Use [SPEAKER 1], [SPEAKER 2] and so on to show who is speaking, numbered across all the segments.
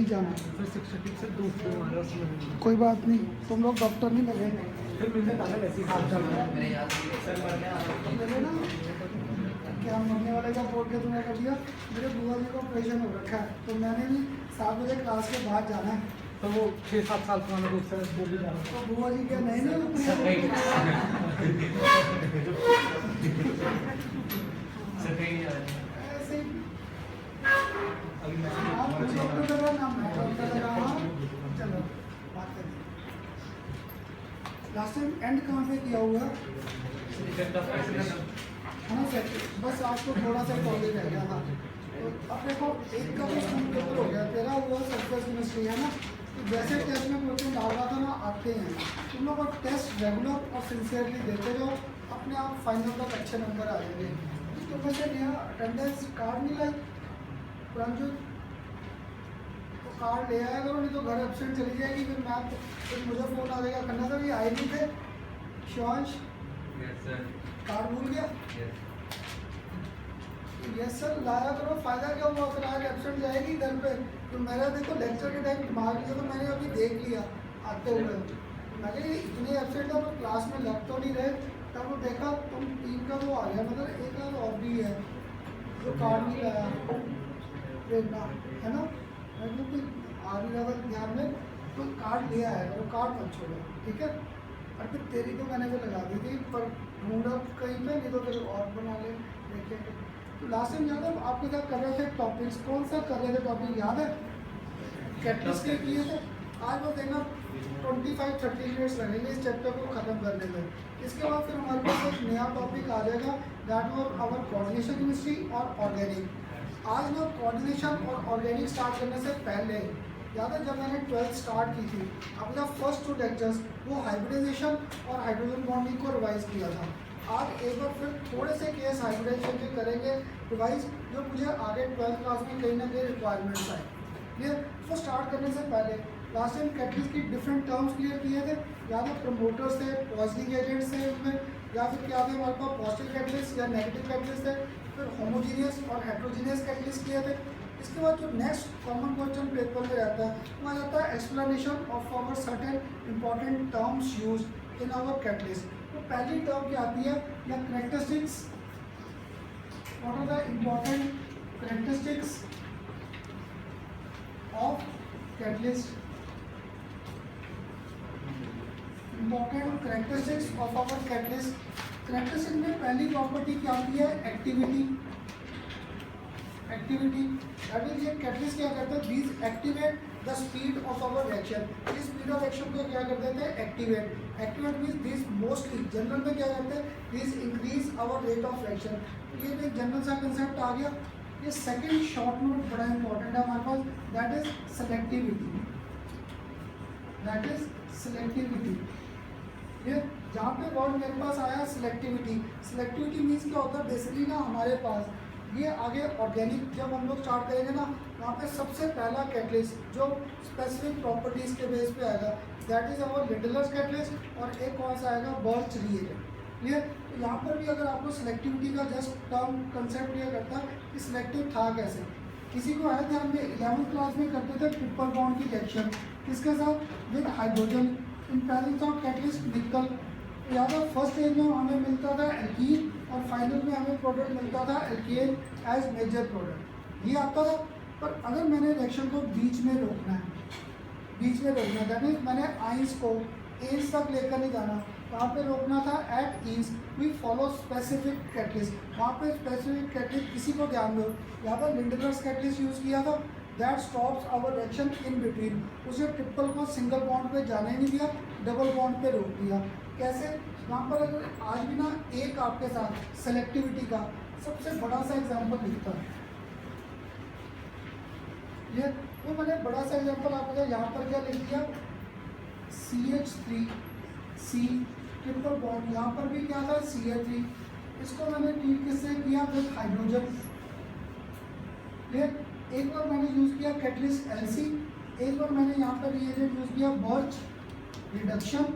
[SPEAKER 1] नहीं जाना।
[SPEAKER 2] फिर 66 से दूसरे हमारे उसमें
[SPEAKER 1] कोई बात नहीं, तुम लोग डॉक्टर नहीं लगे।
[SPEAKER 2] फिर मिलने का वैसे हाल चल रहा है।
[SPEAKER 1] मेरे ना क्या मरने वाले का बोल के तुम्हें कर दिया। मेरे बुआ जी को ऑपरेशन हो रखा है, तो मैंने भी 7 बजे क्लास के बाद जाना है।
[SPEAKER 2] तो वो 6-7 साल पुराना दोस्त है, वो भी जा रहा
[SPEAKER 1] तो बुआ जी क्या नहीं ना ऐसे ही आप डॉक्टर लगा नाम है डॉक्टर लगा। हाँ चलो बात करें। लास्ट टाइम एंड कहाँ पे किया हुआ है ना सर? बस आपको थोड़ा सा कॉलेज रह गया था। तो अब देखो एक का भी स्कूल पेपर हो गया, तेरा हुआ सरफेस केमिस्ट्री है ना। तो जैसे टेस्ट में क्वेश्चन डाल रहा था ना, आते हैं तुम लोग और टेस्ट रेगुलर और सिंसियरली देते जाओ, अपने आप फाइनल तक अच्छे नंबर आ जाएंगे। तो वैसे नया अटेंडेंस कार्ड नहीं लाई प्रांजू, तो कार्ड ले आया करो, नहीं तो घर एब्सेंट चली जाएगी। फिर मैं फिर मुझे फ़ोन आ जाएगा, खन्ना सर ये आए नहीं थे शिवांश, कार्ड भूल गया। यस सर लाया करो, फ़ायदा क्या हुआ, फिर आज एब्सेंट जाएगी घर पे। तो मेरा देखो लेक्चर के टाइम दिमाग लिया, तो मैंने अभी देख लिया आते हुए, मैं कहा इतने एब्सेंट है, तो क्लास में लग तो नहीं रहे। तब वो देखा तुम 3 का वो आ गया, मतलब एक और भी है जो कार्ड नहीं लाया प्रेरणा है ना। मैं कोई आ नहीं रहा था ध्यान में, तो कार्ड लिया है वो कार्ड मत छोड़ो, ठीक है। और फिर तेरी तो मैंने वो लगा दी थी, पर ढूंढ अब कहीं पे, नहीं तो फिर और बना ले देखेंगे। तो लास्ट टाइम याद है आपके साथ कर रहे थे टॉपिक्स, कौन सा कर रहे थे टॉपिक याद है? कैटलिस्ट के किए थे। आज वो देखना 25-30 मिनट्स लगेंगे इस चैप्टर को ख़त्म करने में। इसके बाद फिर हमारे पास एक नया टॉपिक आ जाएगा, that was our coordination chemistry और ऑर्गेनिक। आज ना कोऑर्डिनेशन और ऑर्गेनिक स्टार्ट करने से पहले याद है जब मैंने 12th स्टार्ट की थी, अपना फर्स्ट 2 लेक्चर्स वो हाइब्रिडाइजेशन और हाइड्रोजन बॉन्डिंग को रिवाइज किया था। आज एक बार फिर थोड़े से केस हाइब्रिडाइजेशन के करेंगे रिवाइज, जो मुझे आगे 12th क्लास में कहीं ना कहीं रिक्वायरमेंट्स आए। क्लियर? तो स्टार्ट करने से पहले लास्ट टाइम कैटलिस्ट की डिफरेंट टर्म्स क्लियर किए थे, या तो प्रमोटर्स थे, पॉजिटिव एजेंट्स थे उसमें, या फिर क्या थे हमारे पास पॉजिटिव कैटलिस्ट या नेगेटिव कैटलिस्ट थे, फिर होमोजीनियस और हेट्रोजीनियस कैटलिस्ट किए थे। इसके बाद जो नेक्स्ट कॉमन क्वेश्चन पेपर में रहता है वो आ जाता है explanation of our certain important terms use in our catalyst. तो पहली टर्म क्या आती है, या characteristics, what are the important characteristics of catalyst, important characteristics of our catalyst. Characteristic में पहली प्रॉपर्टी क्या आती है, एक्टिविटी। एक्टिविटी दैट मींस ये कैटलिस्ट क्या करता है, these activate the speed of our reaction. इस स्पीड ऑफ एक्शन को क्या कर देते हैं, activate. Activate means this mostly general में क्या करते हैं, this increase our rate of reaction. ये एक जनरल सा कंसेप्ट आ गया। ये सेकंड शॉर्ट नोट बड़ा इंपॉर्टेंट है हमारे पास, that is selectivity. That is selectivity. ये जहाँ पे वर्ड मेरे पास आया सिलेक्टिविटी, सिलेक्टिविटी मीन्स क्या होता है बेसिकली ना हमारे पास ये आगे ऑर्गेनिक जब हम लोग स्टार्ट करेंगे ना, वहाँ पे सबसे पहला कैटलिस्ट जो स्पेसिफिक प्रॉपर्टीज़ के बेस पे आएगा that is our Lindlar's catalyst, और एक कौन सा आएगा, बर्च रिएजेंट। क्लियर? तो यहाँ पर भी अगर आपको सिलेक्टिविटी का जस्ट टर्म कंसेप्ट क्लियर करता है कि सिलेक्टिव था कैसे, किसी को है ध्यान में 11th क्लास में करते थे ट्रिपल बॉन्ड की रिएक्शन किसके साथ, with hydrogen in presence of catalyst निकल। या तो फर्स्ट स्टेज में हमें मिलता था एल्कीन और फाइनल में हमें प्रोडक्ट मिलता था एल्केन एज मेजर प्रोडक्ट, ये आता था। पर अगर मैंने रिएक्शन को बीच में रोकना है, बीच में रोकना है दैट मीन्स मैंने आइंस को एज तक लेकर नहीं जाना, वहाँ पे रोकना था at ease, we follow specific catalyst. वहाँ पे स्पेसिफिक कैटलिस्ट किसी को ध्यान दो, यहाँ पर लिंडलर्स कैटलिस्ट यूज़ किया था, that stops our reaction in between. उसे ट्रिपल को सिंगल बॉन्ड पे जाने नहीं दिया, डबल बॉन्ड पे रोक दिया। कैसे? यहाँ पर अगर आज भी ना एक आपके साथ सेलेक्टिविटी का सबसे बड़ा सा एग्जांपल लिखता है, ये तो मैंने बड़ा सा एग्जांपल आपको यहाँ पर क्या लिख दिया, CH3C ट्रिपल बॉन्ड, यहाँ पर भी क्या था CH3, इसको मैंने ट्रीट किससे किया, विद हाइड्रोजन। एक बार मैंने यूज़ किया कैटलिस्ट LC, एक बार मैंने यहाँ पर रिएजेंट यूज़ किया बर्च रिडक्शन,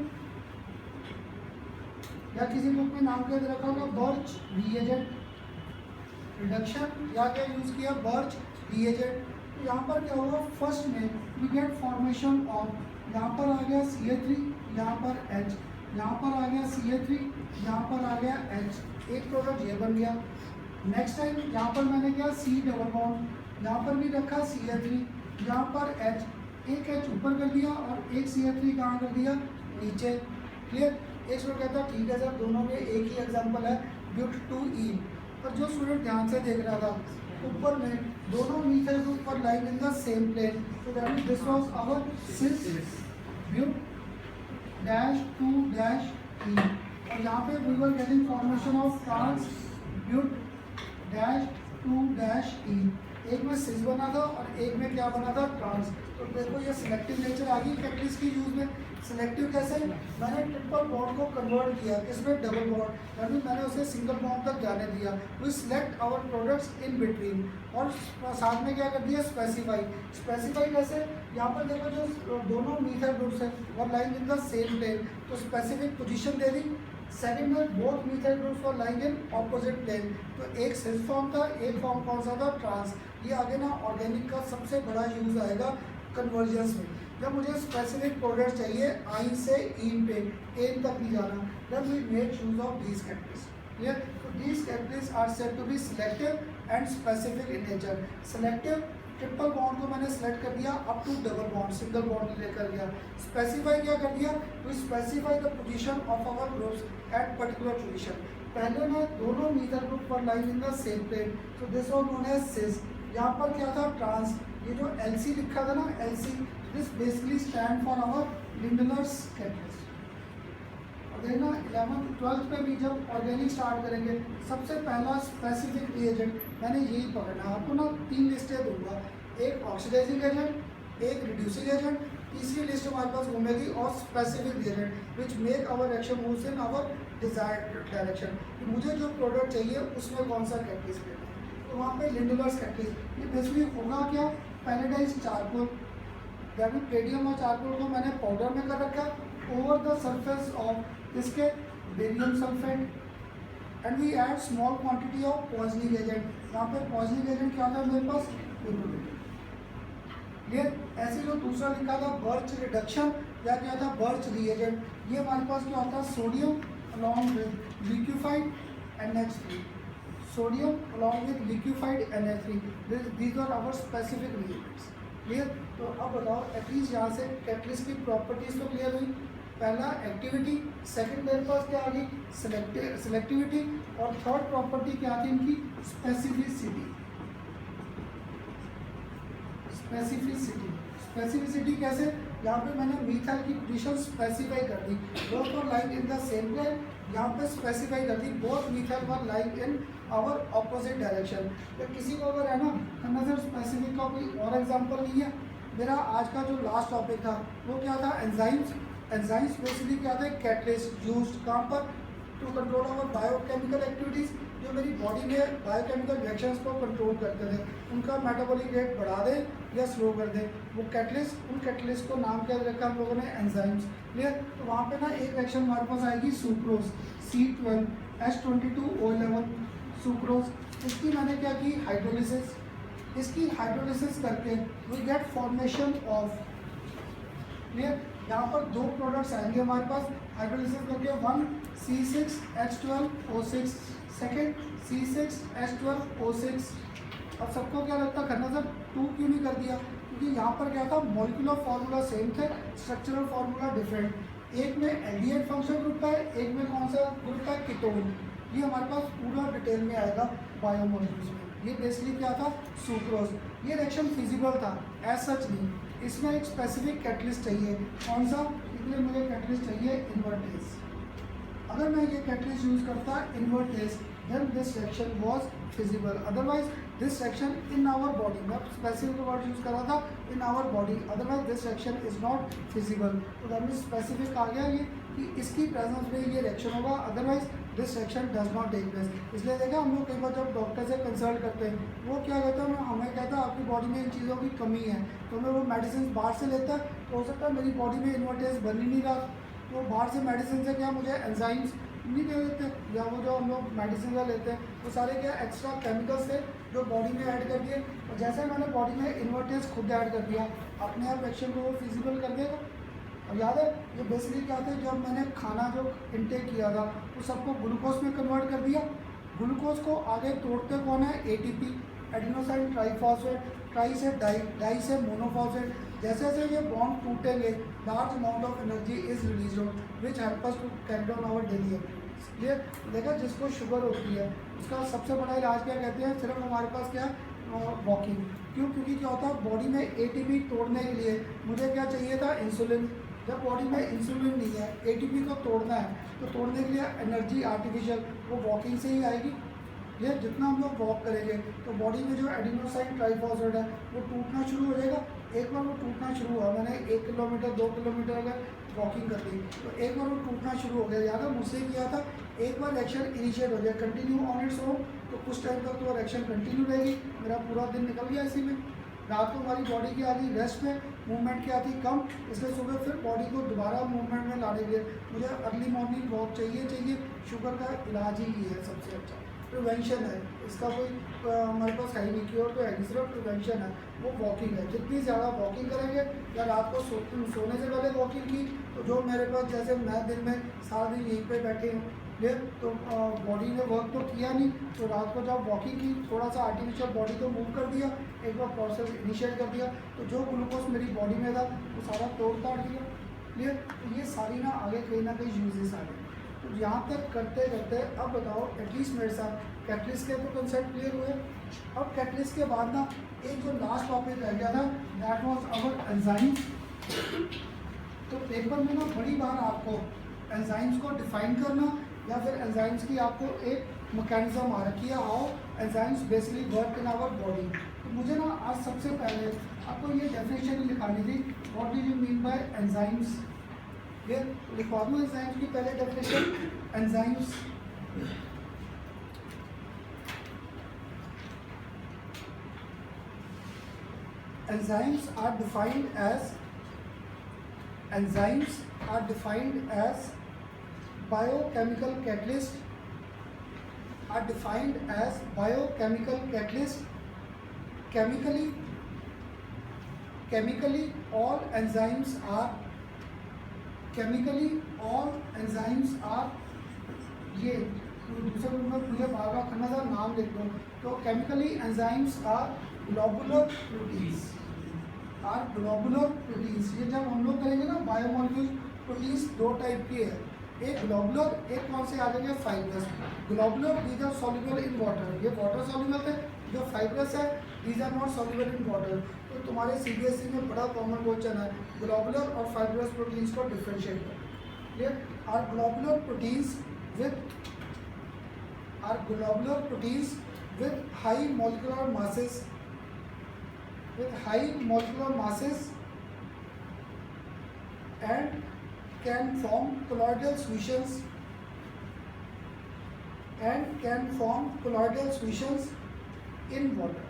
[SPEAKER 1] या किसी बुक में नाम क्या दे रखा होगा, बर्च रिएजेंट रिडक्शन, या क्या यूज़ किया, बर्च रिएजेंट। तो यहाँ पर क्या होगा, फर्स्ट में वी गेट फॉर्मेशन ऑफ, यहाँ पर आ गया CH3, यहाँ पर H, यहाँ पर आ गया CH3, यहाँ पर आ गया H, एक प्रोडक्ट ये बन गया। नेक्स्ट टाइम यहाँ पर मैंने किया C डबल बॉन्ड, यहाँ पर भी रखा CH3, यहाँ पर H, एक H ऊपर कर दिया और एक CH3 कहाँ कर दिया, नीचे। क्लियर। एक स्टूडेंट कहता है ठीक है सर, दोनों में एक ही एग्जांपल है, ब्यूट 2E। पर जो स्टूडेंट ध्यान से देख रहा था, ऊपर में दोनों मीथाइल ग्रुप पर line in the same plane, तो that means this was our cis but dash 2 dash E, और यहाँ पे we were getting formation of trans but dash 2 dash E। एक में सिस बना था और एक में क्या बना था, ट्रांस। तो देखो ये सिलेक्टिव नेचर आ गई कैटलिस्ट की यूज में। सिलेक्टिव कैसे, मैंने ट्रिपल बॉन्ड को कन्वर्ट किया, इसमें डबल बॉन्ड, यानी मैंने उसे सिंगल बॉन्ड तक जाने दिया। We select our products in between, और साथ में क्या कर दिया, स्पेसिफाई। स्पेसिफाई कैसे, यहाँ पर देखो जो दोनों मीथाइल ग्रुप्स हैं वो line in the same plane, तो स्पेसिफिक पोजीशन दे दी। सेकंड में both methyl groups for lying in opposite plane, तो एक सिस फॉर्म था, एक फॉर्म कौन सा था, ट्रांस। ये आगे ना ऑर्गेनिक का सबसे बड़ा यूज आएगा कन्वर्जेंस में। जब मुझे स्पेसिफिक प्रोडक्ट चाहिए आइन से इन पे, एन तक नहीं जाना, then we make use of these catalyst. Clear. तो these catalyst are said to be selective and specific in nature. Selective, triple bond को मैंने सेलेक्ट कर दिया up to double bond, single bond लेकर गया। स्पेसिफाई क्या कर दिया, to specify the position of our groups at particular position. पहले में दोनों मीथाइल ग्रुप पर line in the same plane, तो दिस वाज नोन एज सिस। यहाँ पर क्या था, ट्रांस। ये जो LC लिखा था ना, LC, this basically stand for our Lindlar's catalyst. और देखना 11th 12th पे भी जब ऑर्गेनिक स्टार्ट करेंगे, सबसे पहला स्पेसिफिक रिएजेंट मैंने यही पकड़ना। आपको ना 3 लिस्टें दूंगा, एक ऑक्सीडाइजिंग एजेंट, एक रिड्यूसिंग एजेंट, तीसरी लिस्ट हमारे पास घूमेगी और specific reagent which make our reaction moves in our desired direction. मुझे जो प्रोडक्ट चाहिए उसमें कौन सा कैटलिस्ट लेना है, तो वहाँ पे लिंडलर्स कैटलिस्ट। ये बेसिकली होगा क्या, पैलेडाइज्ड चारकोल, यानी पेडियम और चारकोल को मैंने पाउडर में कर रखा ओवर द सरफेस ऑफ इसके barium sulphate, and we add small quantity of poisoning agent. यहाँ पे पॉइजनिंग एजेंट क्या था मेरे पास, ये ऐसे जो दूसरा लिखा था बर्च रिडक्शन या क्या था, बर्च रिएजेंट। ये हमारे पास क्या होता है, sodium along with liquefied NH3, sodium along with liquefied NH3, these are our specific reagents. Clear. तो अब बताओ एटलीस्ट यहाँ से कैटलिस्ट की प्रॉपर्टीज तो क्लियर हुई। पहला एक्टिविटी, सेकंड मेरे पास क्या आ गई, सिलेक्टिविटी, और थर्ड प्रॉपर्टी क्या थी इनकी, स्पेसिफिसिटी। स्पेसिफिसिटी, स्पेसिफिसिटी कैसे, यहाँ पे मैंने मीथाइल की पोजीशन स्पेसिफाई कर दी, both were lying in the same plane. यहाँ पे स्पेसिफाई कर दी both methyl were lying in our opposite direction. तो किसी को अगर है ना करना सर स्पेसिफिक का कोई और एग्जांपल नहीं है, मेरा आज का जो लास्ट टॉपिक था वो क्या था, एंजाइम्स। एंजाइम्स बेसिकली क्या था, कैटलिस्ट यूज्ड कहाँ पर, to control our biochemical activities, जो मेरी बॉडी में बायोकेमिकल रिएक्शंस को कंट्रोल करते थे, उनका मेटाबॉलिक रेट बढ़ा दें या स्लो कर दें, वो कैटलिस्ट, उन कैटलिस्ट को नाम क्या रखा हम लोगों ने, एंजाइम्स। क्लियर। तो वहाँ पे ना एक रिएक्शन हमारे पास आएगी सुक्रोज, C12H22O11 सुक्रोज। इसकी मैंने क्या की, हाइड्रोलिसिस। इसकी हाइड्रोलिसिस करके we get formation of, clear. यहाँ पर 2 प्रोडक्ट्स आएंगे हमारे पास हाइड्रोलिसिस करके, 1 C6H12O6, सेकेंड C6H12O6। अब सबको क्या लगता है करना सर 2 क्यों नहीं कर दिया, क्योंकि यहाँ पर क्या था, मॉलिक्यूलर फार्मूला सेम थे, स्ट्रक्चरल फार्मूला डिफरेंट। एक में एल्डिहाइड फंक्शन ग्रुप है, एक में कौन सा ग्रुप है, कीटोन। ये हमारे पास पूरा डिटेल में आएगा बायोमोलिक्यूल्स में। ये बेसिकली क्या था, सुक्रोज। ये रिएक्शन फिजिबल था, एज सच नहीं। इसमें एक स्पेसिफिक कैटलिस्ट चाहिए, कौन सा, इसलिए मुझे कैटलिस्ट चाहिए इन्वर्टेज। अगर मैं ये कैटलिस्ट यूज करता invertase, then this reaction was feasible, otherwise this reaction in our body, मैं specific word use कर रहा था in our body, otherwise this reaction is not feasible। तो that means specific आ गया ये कि इसकी presence में ये reaction होगा, otherwise this reaction does not take place। इसलिए देखा हम लोग कई बार जब डॉक्टर से कंसल्ट करते हैं, वो क्या कहता है, हमें कहता है आपकी बॉडी में इन चीज़ों की कमी है, तो हमें वो मेडिसिन बाहर से लेता है, तो हो सकता है मेरी बॉडी में इन्वर्टेज बन ही नहीं रहा, तो बाहर से मेडिसिन से क्या मुझे एंजाइम्स नहीं दे देते, या वो जो हम लोग मेडिसिन का लेते हैं वो सारे क्या एक्स्ट्रा केमिकल्स थे जो बॉडी में ऐड कर दिए, और जैसे मैंने बॉडी में इन्वर्टेज खुद ऐड कर दिया, अपने आप एक्शन को वो फिजिबल कर देगा। और याद है ये बेसिकली क्या था, जब मैंने खाना जो इनटेक किया था वो सबको ग्लूकोज में कन्वर्ट कर दिया। ग्लूकोज को आगे तोड़ते कौन है, एटीपी, एडिनोसाइन ट्राइफॉस्फेट, ट्राई से डाई, डाई से मोनोफॉस्फेट। जैसे जैसे ये बॉन्ड टूटेंगे, large amount of energy is release which help us to carry down our daily activities. ये देखा, जिसको शुगर होती है उसका सबसे बड़ा इलाज क्या कहते हैं, सिर्फ हमारे पास क्या वॉकिंग। क्यों? क्योंकि क्या होता है बॉडी में एटीपी तोड़ने के लिए मुझे क्या चाहिए था, इंसुलिन। जब बॉडी में इंसुलिन नहीं है, एटीपी को तोड़ना है, तो तोड़ने के लिए एनर्जी आर्टिफिशियल वो वॉकिंग से ही आएगी। ये जितना हम लोग वॉक करेंगे तो बॉडी में जो एडिनोसाइन ट्राइफॉस्फेट है वो टूटना शुरू हो जाएगा। एक बार वो टूटना शुरू हुआ, मैंने 1 किलोमीटर 2 किलोमीटर अगर वॉकिंग कर ली तो एक बार वो टूटना शुरू हो गया। याद है मुझसे किया था, एक बार एक्शन इनिशिएट हो गया, कंटिन्यू ऑन इट्स ओन, तो कुछ टाइम तक तो एक्शन कंटिन्यू रहेगी। मेरा पूरा दिन निकल गया इसी में। रात को हमारी बॉडी की आ गई रेस्ट में, मूवमेंट की आती कम, इसलिए सुबह फिर बॉडी को दोबारा मूवमेंट में लाने के लिए मुझे अर्ली मॉर्निंग वॉक चाहिए। शुगर का इलाज ही है सबसे अच्छा, प्रिवेंशन है इसका, कोई हमारे पास है ही नहीं, क्योर तो है नहीं, सिर्फ प्रिवेंशन है, वो वॉकिंग है। जितनी ज़्यादा वॉकिंग करेंगे, या रात को सोने से पहले वॉकिंग की, तो जो मेरे पास जैसे मैं दिन में सारा दिन यहीं पे बैठे हूँ ले, तो बॉडी ने वर्क तो किया नहीं, तो रात को जब वॉकिंग की थोड़ा सा आर्टिफिशियल बॉडी को मूव कर दिया, एक बार प्रोसेस इनिशिएट कर दिया, तो जो ग्लूकोज मेरी बॉडी में था वो सारा तोड़ ताड़ दिया। क्लियर? तो ये सारी ना आगे कहीं ना कहीं यूजेस आ गए। तो यहाँ तक करते करते अब बताओ, एटलीस्ट मेरे साथ कैटलिस्ट के तो कंसेप्ट क्लियर हुए। अब कैटलिस्ट के बाद ना एक जो लास्ट टॉपिक रह गया था, दैट वाज आवर एंजाइम्स। तो पेपर में ना बड़ी बार आपको एंजाइम्स को डिफाइन करना, या फिर एंजाइम्स की आपको एक मैकेनिज्म आ रखी है, how enzymes basically work in our body. तो मुझे ना आज सबसे पहले आपको ये डेफिनेशन लिखानी थी, what do you mean bye enzymes. ये लिखवा दूँ एंजाइम्स की पहले definition. Enzymes enzymes are defined as biochemical catalyst, chemically all enzymes are ये दूसरे रूप में मुझे बार बार करना था, नाम लिख दो। तो chemically enzymes are globular proteins, ये जब हम लोग करेंगे ना बायोमोलिक्यूल प्रोटीन्स दो टाइप के हैं, एक ग्लोबुलर, एक कौन से आ जाएंगे fibrous. Globular these are soluble in water, ये वाटर सॉल्युबल है। जो फाइब्रस है these are not soluble in water. तो तुम्हारे सीबीएसई में बड़ा कॉमन क्वेश्चन है, ग्लोबुलर और फाइब्रस प्रोटीन्स को डिफरेंशिएट करो। Clear? Are globular proteins with high molecular masses, and can form colloidal solutions in water,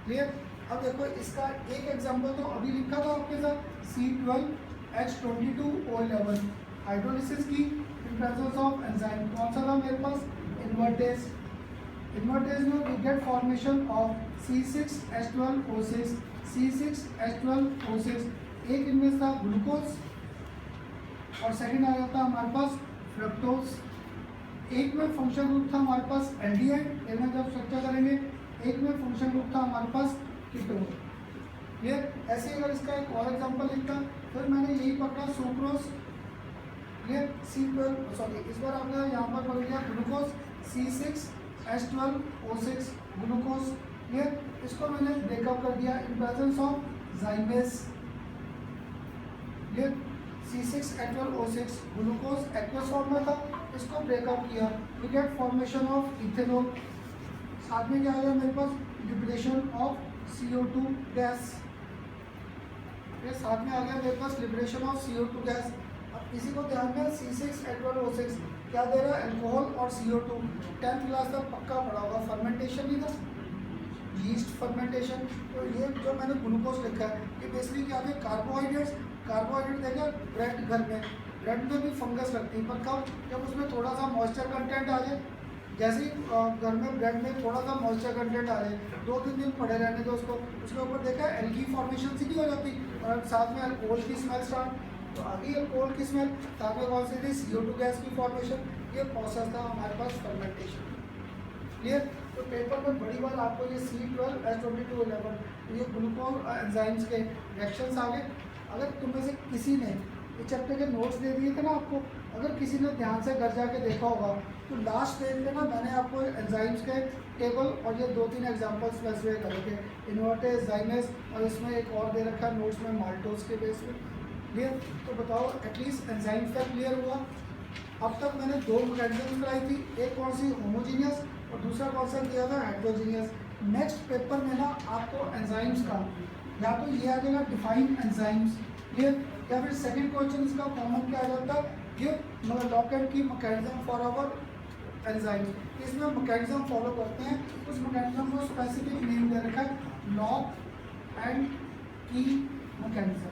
[SPEAKER 1] clear? अब देखो इसका एक एग्जांपल तो अभी लिखा था आपके साथ, C12H22O11 हाइड्रोलिसिस की इन प्रेजेंस ऑफ एंजाइम। कौन सा था मेरे पास? इन्वर्टेज में we get formation of C6H12O6। एक इनमें था ग्लूकोज और सेकंड आ जाता हमारे पास फ्रक्टोज। एक में फंक्शन ग्रुप था हमारे पास एल्डिहाइड, एक में जब स्ट्रक्चर करेंगे, एक में फंक्शन ग्रुप था हमारे पास कीटोन। क्लियर? ऐसे अगर इसका एक और एग्जांपल लिखता, फिर मैंने यही पकड़ा सुक्रोज। क्लियर? इस बार आपने यहाँ पर पढ़ लिया ग्लूकोज C6H12O6 ग्लूकोज। क्लियर? इसको मैंने ब्रेकअप कर दिया in presence of zymase. Clear? C6H12O6 glucose aqueous form में था, इसको ब्रेकअप किया, we get formation of ethanol. साथ में क्या आया मेरे पास? Liberation of CO2 gas. ये साथ में आ गया मेरे पास लिबरेशन ऑफ CO2 गैस। अब इसी को ध्यान में C6H12O6 क्या दे रहा है? अल्कोहल और CO2। 10th क्लास तक पक्का पढ़ा होगा, फर्मेंटेशन नहीं था, यीस्ट फर्मेंटेशन। तो ये जो मैंने ग्लूकोज लिखा है ये बेसिकली क्या है? कार्बोहाइड्रेट देखा ब्रेड घर में, ब्रेड में भी फंगस लगती है, पर कब, जब उसमें थोड़ा सा मॉइस्चर कंटेंट आ जाए। जैसे ही घर में ब्रेड में थोड़ा सा मॉइस्चर कंटेंट आ जाए, 2-3 दिन पड़े रहने दो उसको, उसके ऊपर देखा एल्गी फॉर्मेशन सीधी हो जाती, और साथ में अल्कोहल की स्मेल स्टार्ट, तो आ गई अल्कोहल की स्मेल, साथ में कौन सी थी, CO2 गैस की फॉर्मेशन। ये प्रोसेस था हमारे पास फर्मेंटेशन। क्लियर। तो पेपर में बड़ी बार आपको ये C12H2211 ये ग्लूकोज एंजाइम्स के रिएक्शंस आ गए। अगर तुम में से किसी ने ये चैप्टर के नोट्स दे दिए थे ना आपको, अगर किसी ने ध्यान से घर जाके देखा होगा तो लास्ट पेज पे ना मैंने आपको एंजाइम्स के टेबल और ये 2-3 एग्जांपल्स स्पेसिफाई करे थे, इन्वर्टेज, जाइनेस, और इसमें एक और दे रखा है नोट्स में माल्टोज के बेस पे। क्लियर। तो बताओ एटलीस्ट एंजाइम्स का क्लियर हुआ। अब तक मैंने 2 मैकेनिज्म कराई थी, एक कौन सी, होमोजीनियस, और दूसरा कौन सा किया था, हेट्रोजीनियस। नेक्स्ट पेपर में ना आपको एंजाइम्स का या तो ये आ जाएगा डिफाइन एंजाइम्स, क्लियर, या फिर सेकंड क्वेश्चन इसका कॉमन क्या आ जाता है, गिव मतलब लॉक एंड की मैकेनिज्म फॉर आवर एंजाइम। इसमें मैकेनिज्म फॉलो करते हैं, उस मैकेनिज्म को स्पेसिफिक नेम दे रखा है लॉक एंड की मैकेनिज्म।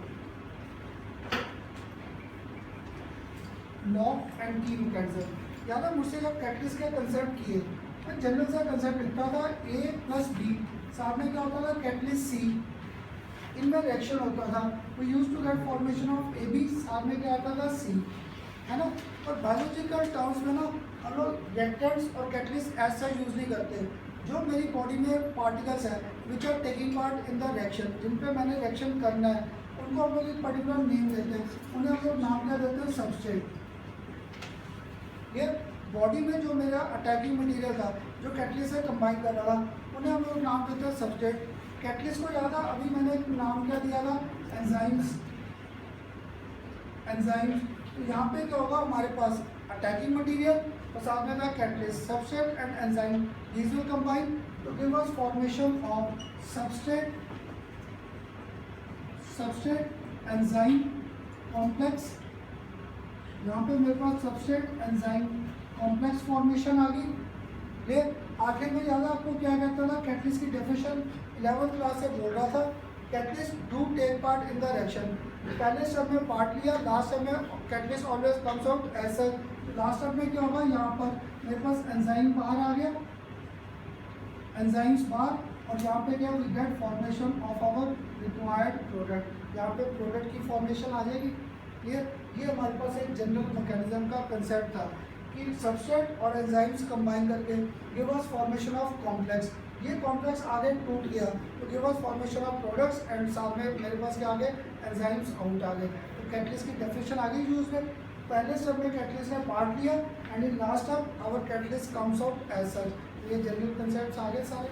[SPEAKER 1] लॉक एंड की मैकेनिज्म याद है मुझसे जब कैटलिस्ट के कंसेप्ट किए, मैं जनरल सा कंसेप्ट लिखता था A+B, साथ में क्या होता था कैटलिस्ट C, इनमें रिएक्शन होता था, we use to get formation of AB, साथ में क्या आता था C, है ना। और बायोलॉजिकल टर्म्स में ना हम लोग रिएक्टेंट्स और कैटलिस्ट ऐसा यूज़ नहीं करते। जो मेरी बॉडी में पार्टिकल्स है which are taking part in the reaction, जिन पे मैंने रिएक्शन करना है, उनको हम लोग एक पर्टिकुलर नेम देते हैं, उन्हें हम लोग नाम क्या देते हैं, सबस्ट्रेट। ये बॉडी में जो मेरा अटैकिंग मटेरियल था, जो कैटलिस्ट से कंबाइन कर रहा था, उन्हें हम लोग नाम देते हैं सबस्ट्रेट। कैटलिस्ट को याद है अभी मैंने एक नाम क्या दिया था, एंजाइम्स। एंजाइम्स, तो यहाँ पे क्या होगा, हमारे पास अटैकिंग मटेरियल और साथ में था catalyst, substrate and enzyme, these will combine to give us formation of substrate enzyme complex. यहाँ पे मेरे पास सबस्ट्रेट एंजाइम कॉम्प्लेक्स फॉर्मेशन आ गई। ले आखिर में ज़्यादा आपको क्या कहता था, कैटलिस्ट की डेफिनेशन 11th क्लास से बोल रहा था, catalyst do take part in the reaction. पहले स्टेप में पार्ट लिया, लास्ट स्टेप में catalyst always comes out as such. Last step में क्या होगा, यहाँ पर मेरे पास एंजाइम बाहर आ गया, एंजाइम्स बाहर, और यहाँ पे क्या, we get formation of our required product, यहाँ पे प्रोडक्ट की फॉर्मेशन आ जाएगी। ये हमारे पास एक जनरल मैकेनिज्म का कंसेप्ट था कि सबस्ट्रेट और एंजाइम्स कंबाइन करके give us formation of complex. ये कॉम्प्लेक्स आगे टूट गया तो give us formation of products, and साथ में मेरे पास क्या आ गए, एंजाइम्स आउट आ गए। तो कैटलिस्ट की डेफिनेशन आ गई यूज में। पहले स्टेप में कैटलिस्ट ने पार्ट लिया, and in last step our catalyst comes out as such. ये जनरल कंसेप्ट आ गए सारे,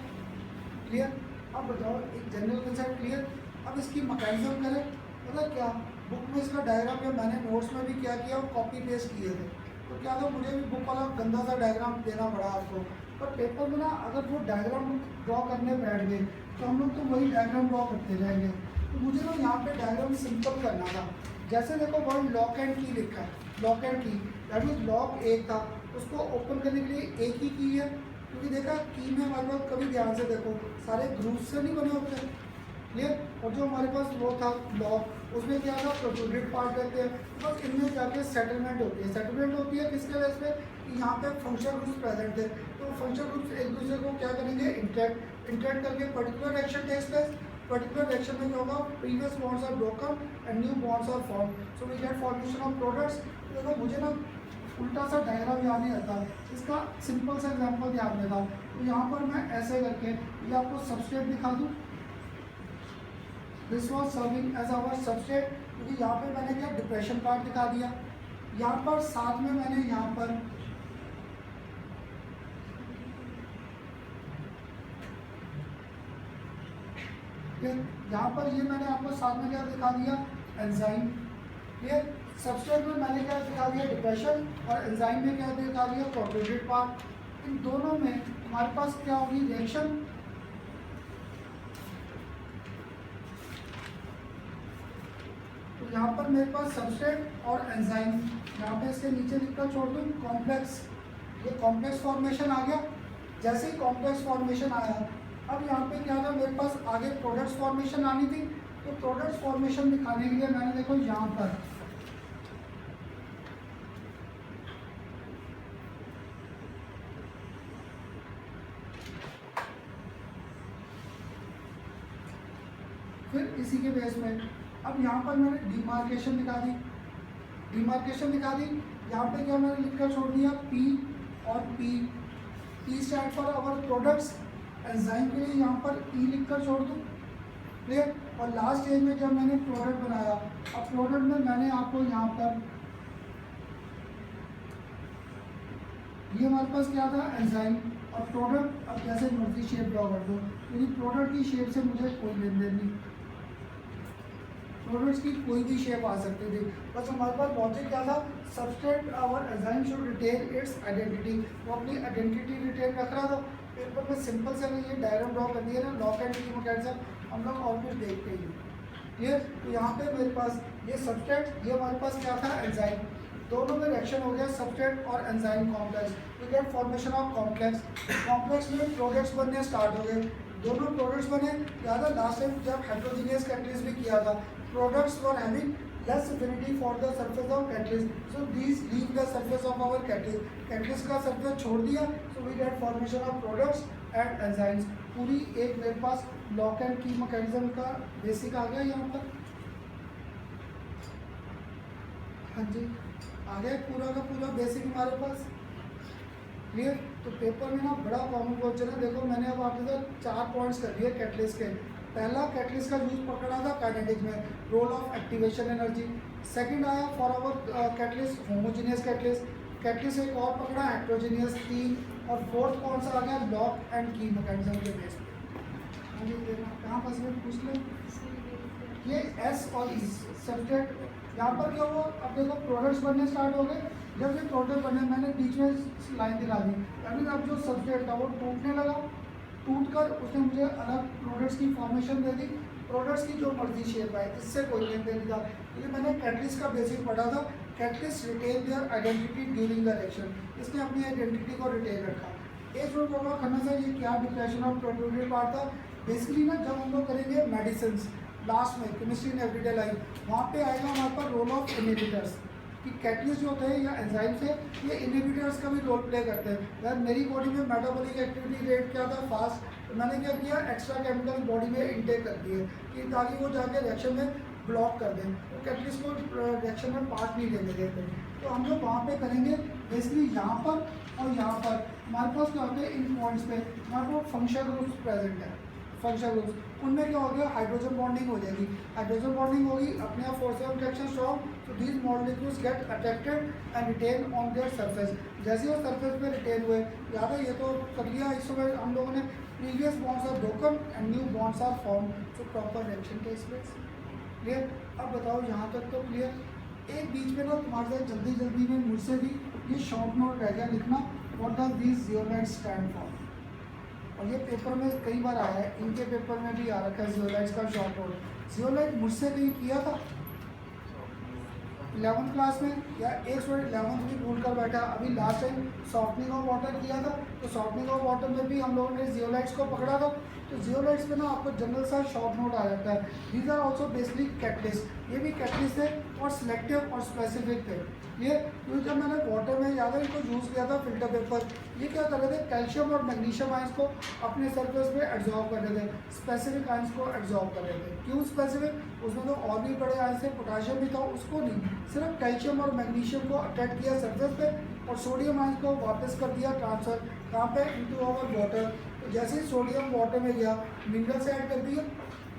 [SPEAKER 1] क्लियर। अब बताओ एक जनरल कंसेप्ट क्लियर, अब इसकी मैकेनिज्म करें, मतलब क्या, बुक में इसका डायग्राम या मैंने नोट्स में भी क्या किया, कॉपी पेस्ट किए थे, तो क्या था, मुझे भी बुक वाला गंदा सा डायग्राम देना पड़ा आपको। पर पेपर में ना अगर वो डायग्राम ड्रॉ करने बैठ गए तो हम लोग तो वही डायग्राम ड्रॉ करते रहेंगे। तो मुझे ना यहाँ पे डायग्राम सिंपल करना था। जैसे देखो वर्ड लॉक एंड की लिखा है, लॉक एंड की, दैट मीन्स लॉक एक था, उसको ओपन करने के लिए एक ही की है, क्योंकि देखा की में हमारे पास कभी ध्यान से देखो सारे ग्रुप से नहीं बने होते, क्लियर। और जो हमारे पास वो था लॉक, उसमें क्या था, प्रोट्रूडेड पार्ट रहते हैं, बस इनमें जाके सेटलमेंट होती है। सेटलमेंट होती है किसके बेस पे, कि यहाँ पे फंक्शन ग्रुप्स प्रेजेंट थे, तो फंक्शन ग्रुप्स एक दूसरे को क्या करेंगे, इंटरेक्ट करके particular action takes place. Particular action में क्या होगा, previous bonds are broken and new bonds are form, so we get formation of products. देखो मुझे ना उल्टा सा डायग्राम याद नहीं आता, इसका सिंपल सा एग्जाम्पल ध्यान में था। तो यहाँ पर मैं ऐसे करके ये आपको सबस्ट्रेट दिखा दूँ, this was serving as our substrate, क्योंकि यहाँ पे मैंने क्या डिप्रेशन पार्ट दिखा दिया। यहाँ पर साथ में मैंने यहाँ पर ये मैंने आपको साथ में क्या दिखा दिया, एंजाइम। ये सबस्ट्रेट में मैंने क्या दिखा दिया, डिप्रेशन, और एंजाइम में क्या दिखा दिया, प्रोट्रूडेड पार्ट। इन दोनों में हमारे पास क्या होगी, रिएक्शन। तो यहाँ पर मेरे पास सबस्ट्रेट और एंजाइम, यहाँ पे इसके नीचे लिखकर छोड़ दूँ कॉम्प्लेक्स। ये कॉम्प्लेक्स फॉर्मेशन आ गया। जैसे ही कॉम्प्लेक्स फॉर्मेशन आया, अब यहाँ पे क्या था, मेरे पास आगे प्रोडक्ट्स फॉर्मेशन आनी थी। तो प्रोडक्ट्स फॉर्मेशन दिखाने के लिए मैंने देखो यहाँ पर फिर इसी के बेस में अब यहाँ पर मैंने डिमार्केशन दिखा दी, यहाँ पे क्या मैंने लिखकर छोड़ दिया पी और P stand for our products, enzyme के लिए यहाँ पर ई लिखकर छोड़ दूँ, क्लियर। और लास्ट स्टेज में जब मैंने प्रोडक्ट बनाया, अब प्रोडक्ट में मैंने आपको यहाँ पर ये हमारे पास क्या था एंजाइम और प्रोडक्ट, अब जैसे मर्जी शेप ड्रॉ कर दो, क्योंकि प्रोडक्ट की शेप से मुझे कोई लेन देन नहीं, प्रोडक्ट्स की कोई भी शेप आ सकती थी, बस हमारे पास लॉजिक क्या था, substrate our enzyme should retain its identity, वो अपनी आइडेंटिटी रिटेन रख रहा था। पेपर में सिंपल से ये डायग्राम ड्रॉ कर दिया ना, लॉक एंड की मैकेनिज्म हम लोग और कुछ देखते ही नहीं, क्लियर। तो यहाँ पे मेरे पास ये सबस्ट्रेट, ये हमारे पास क्या था एंजाइम, दोनों में रिएक्शन हो गया सबस्ट्रेट और enzyme complex, we get formation of complex में प्रोडक्ट्स बनने स्टार्ट हो गए, दोनों प्रोडक्ट्स बने। याद है लास्ट टाइम जब हेटेरोजेनियस कैटलिस्ट भी किया था, products were having less affinity for the surface of catalyst, so these leave the surface of our catalyst का surface छोड़ दिया, so we get formation of products and enzymes। पूरी एक मेरे पास लॉक एंड की मैकेनिज्म का बेसिक आ गया यहाँ पर, हाँ जी आ गया पूरा का पूरा बेसिक हमारे पास, क्लियर। तो पेपर में ना बड़ा कॉमन क्वेश्चन है, देखो मैंने अब आपके साथ 4 पॉइंट्स कर दिए कैटलिस्ट के। पहला कैटलिस्ट का यूज पकड़ा था काइनेटिक्स में, role of activation energy. Second आया for our catalyst homogeneous catalyst एक और पकड़ा हेटेरोजेनियस 3, और फोर्थ कौन सा आ गया लॉक एंड की मैकेनिज्म के बेस पे। मुझे देखना कहाँ पर से पूछ लें, ये एस और ई सब्जेक्ट। यहाँ पर क्या हुआ, अब देखो प्रोडक्ट्स बनने स्टार्ट हो गए, जब ये प्रोडक्ट बने मैंने बीच में लाइन दिखा दी, यानी अब जो सब्जेक्ट था वो टूटने लगा, टूट कर उसने मुझे अलग प्रोडक्ट्स की फॉर्मेशन दे दी। प्रोडक्ट्स की जो मर्जी शेप है, इससे कोई लेन देन नहीं था, क्योंकि मैंने कैटलिस्ट का बेसिक पढ़ा था, catalyst retain their identity during the reaction, इसने अपनी आइडेंटिटी को रिटेन रखा। एक जो होगा खन्ना सर ये क्या डिप्रेशन ऑफ प्रोड्यूटिव पार्ट था, बेसिकली ना जब हम लोग करेंगे मेडिसिन लास्ट में केमिस्ट्री इन एवरीडे लाइफ, वहाँ पे आएगा हमारे पास रोल ऑफ इनहिबिटर्स, कि कैटलिस्ट जो होते हैं या एंजाइम्स है ये इनहिबिटर्स का भी रोल प्ले करते हैं। यार मेरी बॉडी में मेटाबॉलिक एक्टिविटी रेट क्या था फास्ट, तो मैंने क्या किया एक्स्ट्रा केमिकल बॉडी में इंटेक कर दिए कि ताकि वो जाके रिएक्शन में ब्लॉक कर दें, तो कैटलिस्ट को रिएक्शन में पार्ट नहीं देने देते। तो हम लोग वहाँ पे करेंगे बेसिकली यहाँ पर और यहाँ पर हमारे पास क्या होते हैं इन पॉइंट्स पे हमारे पास फंक्शनल ग्रुप्स प्रेजेंट है, फंक्शनल ग्रुप्स उनमें क्या हो गया हाइड्रोजन बॉन्डिंग हो जाएगी, हाइड्रोजन बॉन्डिंग होगी अपने आप फोर्स ऑफ इंट्रैक्शन स्ट्रॉन्ग, तो these molecules get attracted and retain on their surface. जैसे वो सरफेस पे रिटेन हुए, याद है ये तो कर लिया, इस समय हम लोगों ने previous bonds are broken and new bonds are form, so proper reaction takes place, clear. अब बताओ यहाँ तक तो क्लियर। एक बीच में ना तुम्हारे साथ जल्दी जल्दी में मुझसे भी ये शॉर्ट नोट रह गया लिखना, what does these zeolites stand for, और ये पेपर में कई बार आया है, इनके पेपर में भी आ रखा है जियोलाइट्स का शॉर्ट नोट। जियोलाइट मुझसे कहीं किया था 11th क्लास में, या एक स्टूडेंट 11th भी भूल कर बैठा, अभी last time softening of water किया था, तो सॉफ्टनिंग ऑफ वाटर में भी हम लोगों ने जियोलाइट्स को पकड़ा था। तो जियोलाइट्स में ना आपको जनरल सा शॉर्ट नोट आ जाता है, these are also basically catalyst, ये भी कैटलिस्ट है और सिलेक्टिव और स्पेसिफिक थे, ये क्योंकि जब मैंने वाटर में ज़्यादा इनको यूज़ किया था फिल्टर पेपर, ये क्या कर रहे थे कैल्शियम और मैग्नीशियम आयंस को अपने सरफेस पे एब्जॉर्ब कर रहे थे, स्पेसिफिक आयंस को एब्जॉर्ब कर रहे थे। क्यों स्पेसिफिक, उसमें तो और भी बड़े आयंस थे, पोटाशियम भी था, उसको नहीं, सिर्फ कैल्शियम और मैग्नीशियम को अट्रैक्ट किया सरफेस पे, और सोडियम आयंस को वापस कर दिया ट्रांसफर कहाँ पे इनटू आवर वाटर। तो जैसे ही सोडियम वाटर में गया मिनरल्स ऐड कर दिया,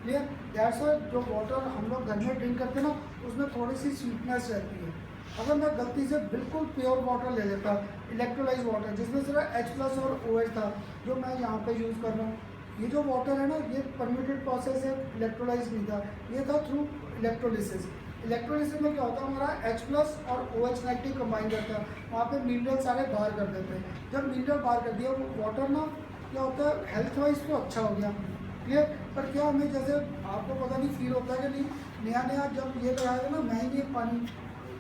[SPEAKER 1] क्लियर। दैट्स व्हाई जो वाटर हम लोग घर में ड्रिंक करते हैं ना उसमें थोड़ी सी स्वीटनेस रहती है। अगर मैं गलती से बिल्कुल प्योर वाटर ले लेता, इलेक्ट्रोलाइज वाटर जिसमें सिर्फ H+ और OH था, जो मैं यहाँ पे यूज़ कर रहा हूँ, ये जो वाटर है ना ये परमिटेड प्रोसेस है, इलेक्ट्रोलाइज नहीं था, ये था थ्रू इलेक्ट्रोलिसिस। इलेक्ट्रोलिसिस में क्या होता है हमारा H+ और OH नेगेटिव कंबाइन करता है, वहाँ पे मिनरल सारे बाहर कर देते हैं। जब मिनरल बाहर कर दिया वो वाटर ना क्या होता है हेल्थ वाइज तो अच्छा हो गया, क्लियर। पर क्या हमें जैसे आपको पता नहीं फील होता है कि नहीं, नया नया जब ये लगाया था ना मैं ही ये पानी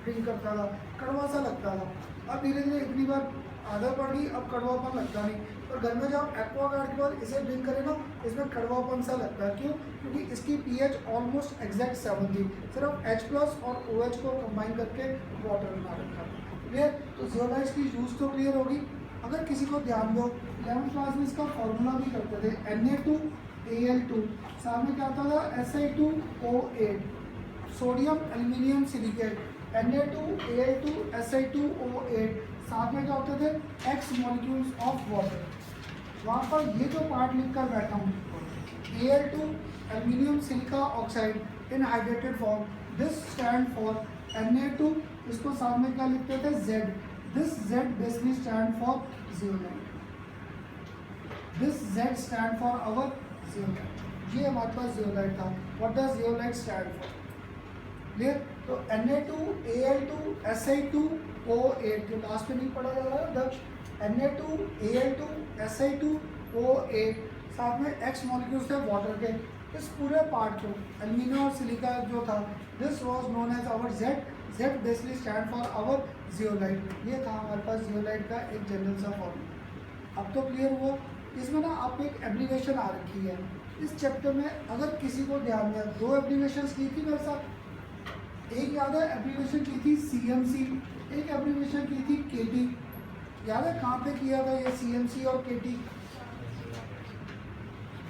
[SPEAKER 1] ड्रिंक करता था, कड़वा सा लगता था, अब धीरे धीरे इतनी बार आदत पड़ गई अब कड़वापन लगता नहीं। और घर में जब एक्वागार्ड के बाद इसे ड्रिंक करें ना इसमें कड़वापन सा लगता है, क्यों, क्योंकि इसकी pH ऑलमोस्ट एग्जैक्ट 7 थी, सिर्फ H+ और OH को कंबाइन करके वाटर बना रखा, क्लियर। तो जियोलाइट्स की यूज़ तो क्लियर होगी। अगर किसी को ध्यान दो 11th क्लास में इसका फॉर्मूला भी करते थे Na2 Al2, साथ में क्या आता था Si2O8, sodium aluminium silicate, Na2Al2Si2O8, साथ में क्या होते थे X मॉलिक्यूल्स ऑफ वाटर। वहाँ पर ये जो पार्ट लिखकर बैठा हूँ Al2 aluminium silica oxide in hydrated form, this stand for Na2, इसको साथ में क्या लिखते थे Z, this Z basically stand for zeolite, this Z stand for our zeolite। ये हमारे पास zeolite था। What does zeolite stand for? Clear? तो Na2Al2Si2O8 जो लास्ट में नहीं पढ़ा जा रहा है दक्ष, Na2Al2Si2O8 साथ में X मॉलिक्यूल्स थे वाटर के। इस पूरे पार्ट को एल्यूमिनियम और सिलिका जो था, this was known as our Z basically stand for our zeolite। ये था हमारे पास zeolite का एक जनरल सा फॉर्मूला। अब तो क्लियर हुआ। इसमें ना आप एक एब्रीविएशन आ रखी है इस चैप्टर में, अगर किसी को ध्यान में, दो एब्रीविएशंस की थी मेरे साथ, एक याद है एब्रीविएशन की थी CMC, एक एब्रीविएशन की थी KT। याद है कहाँ पे किया था ये CMC और KT?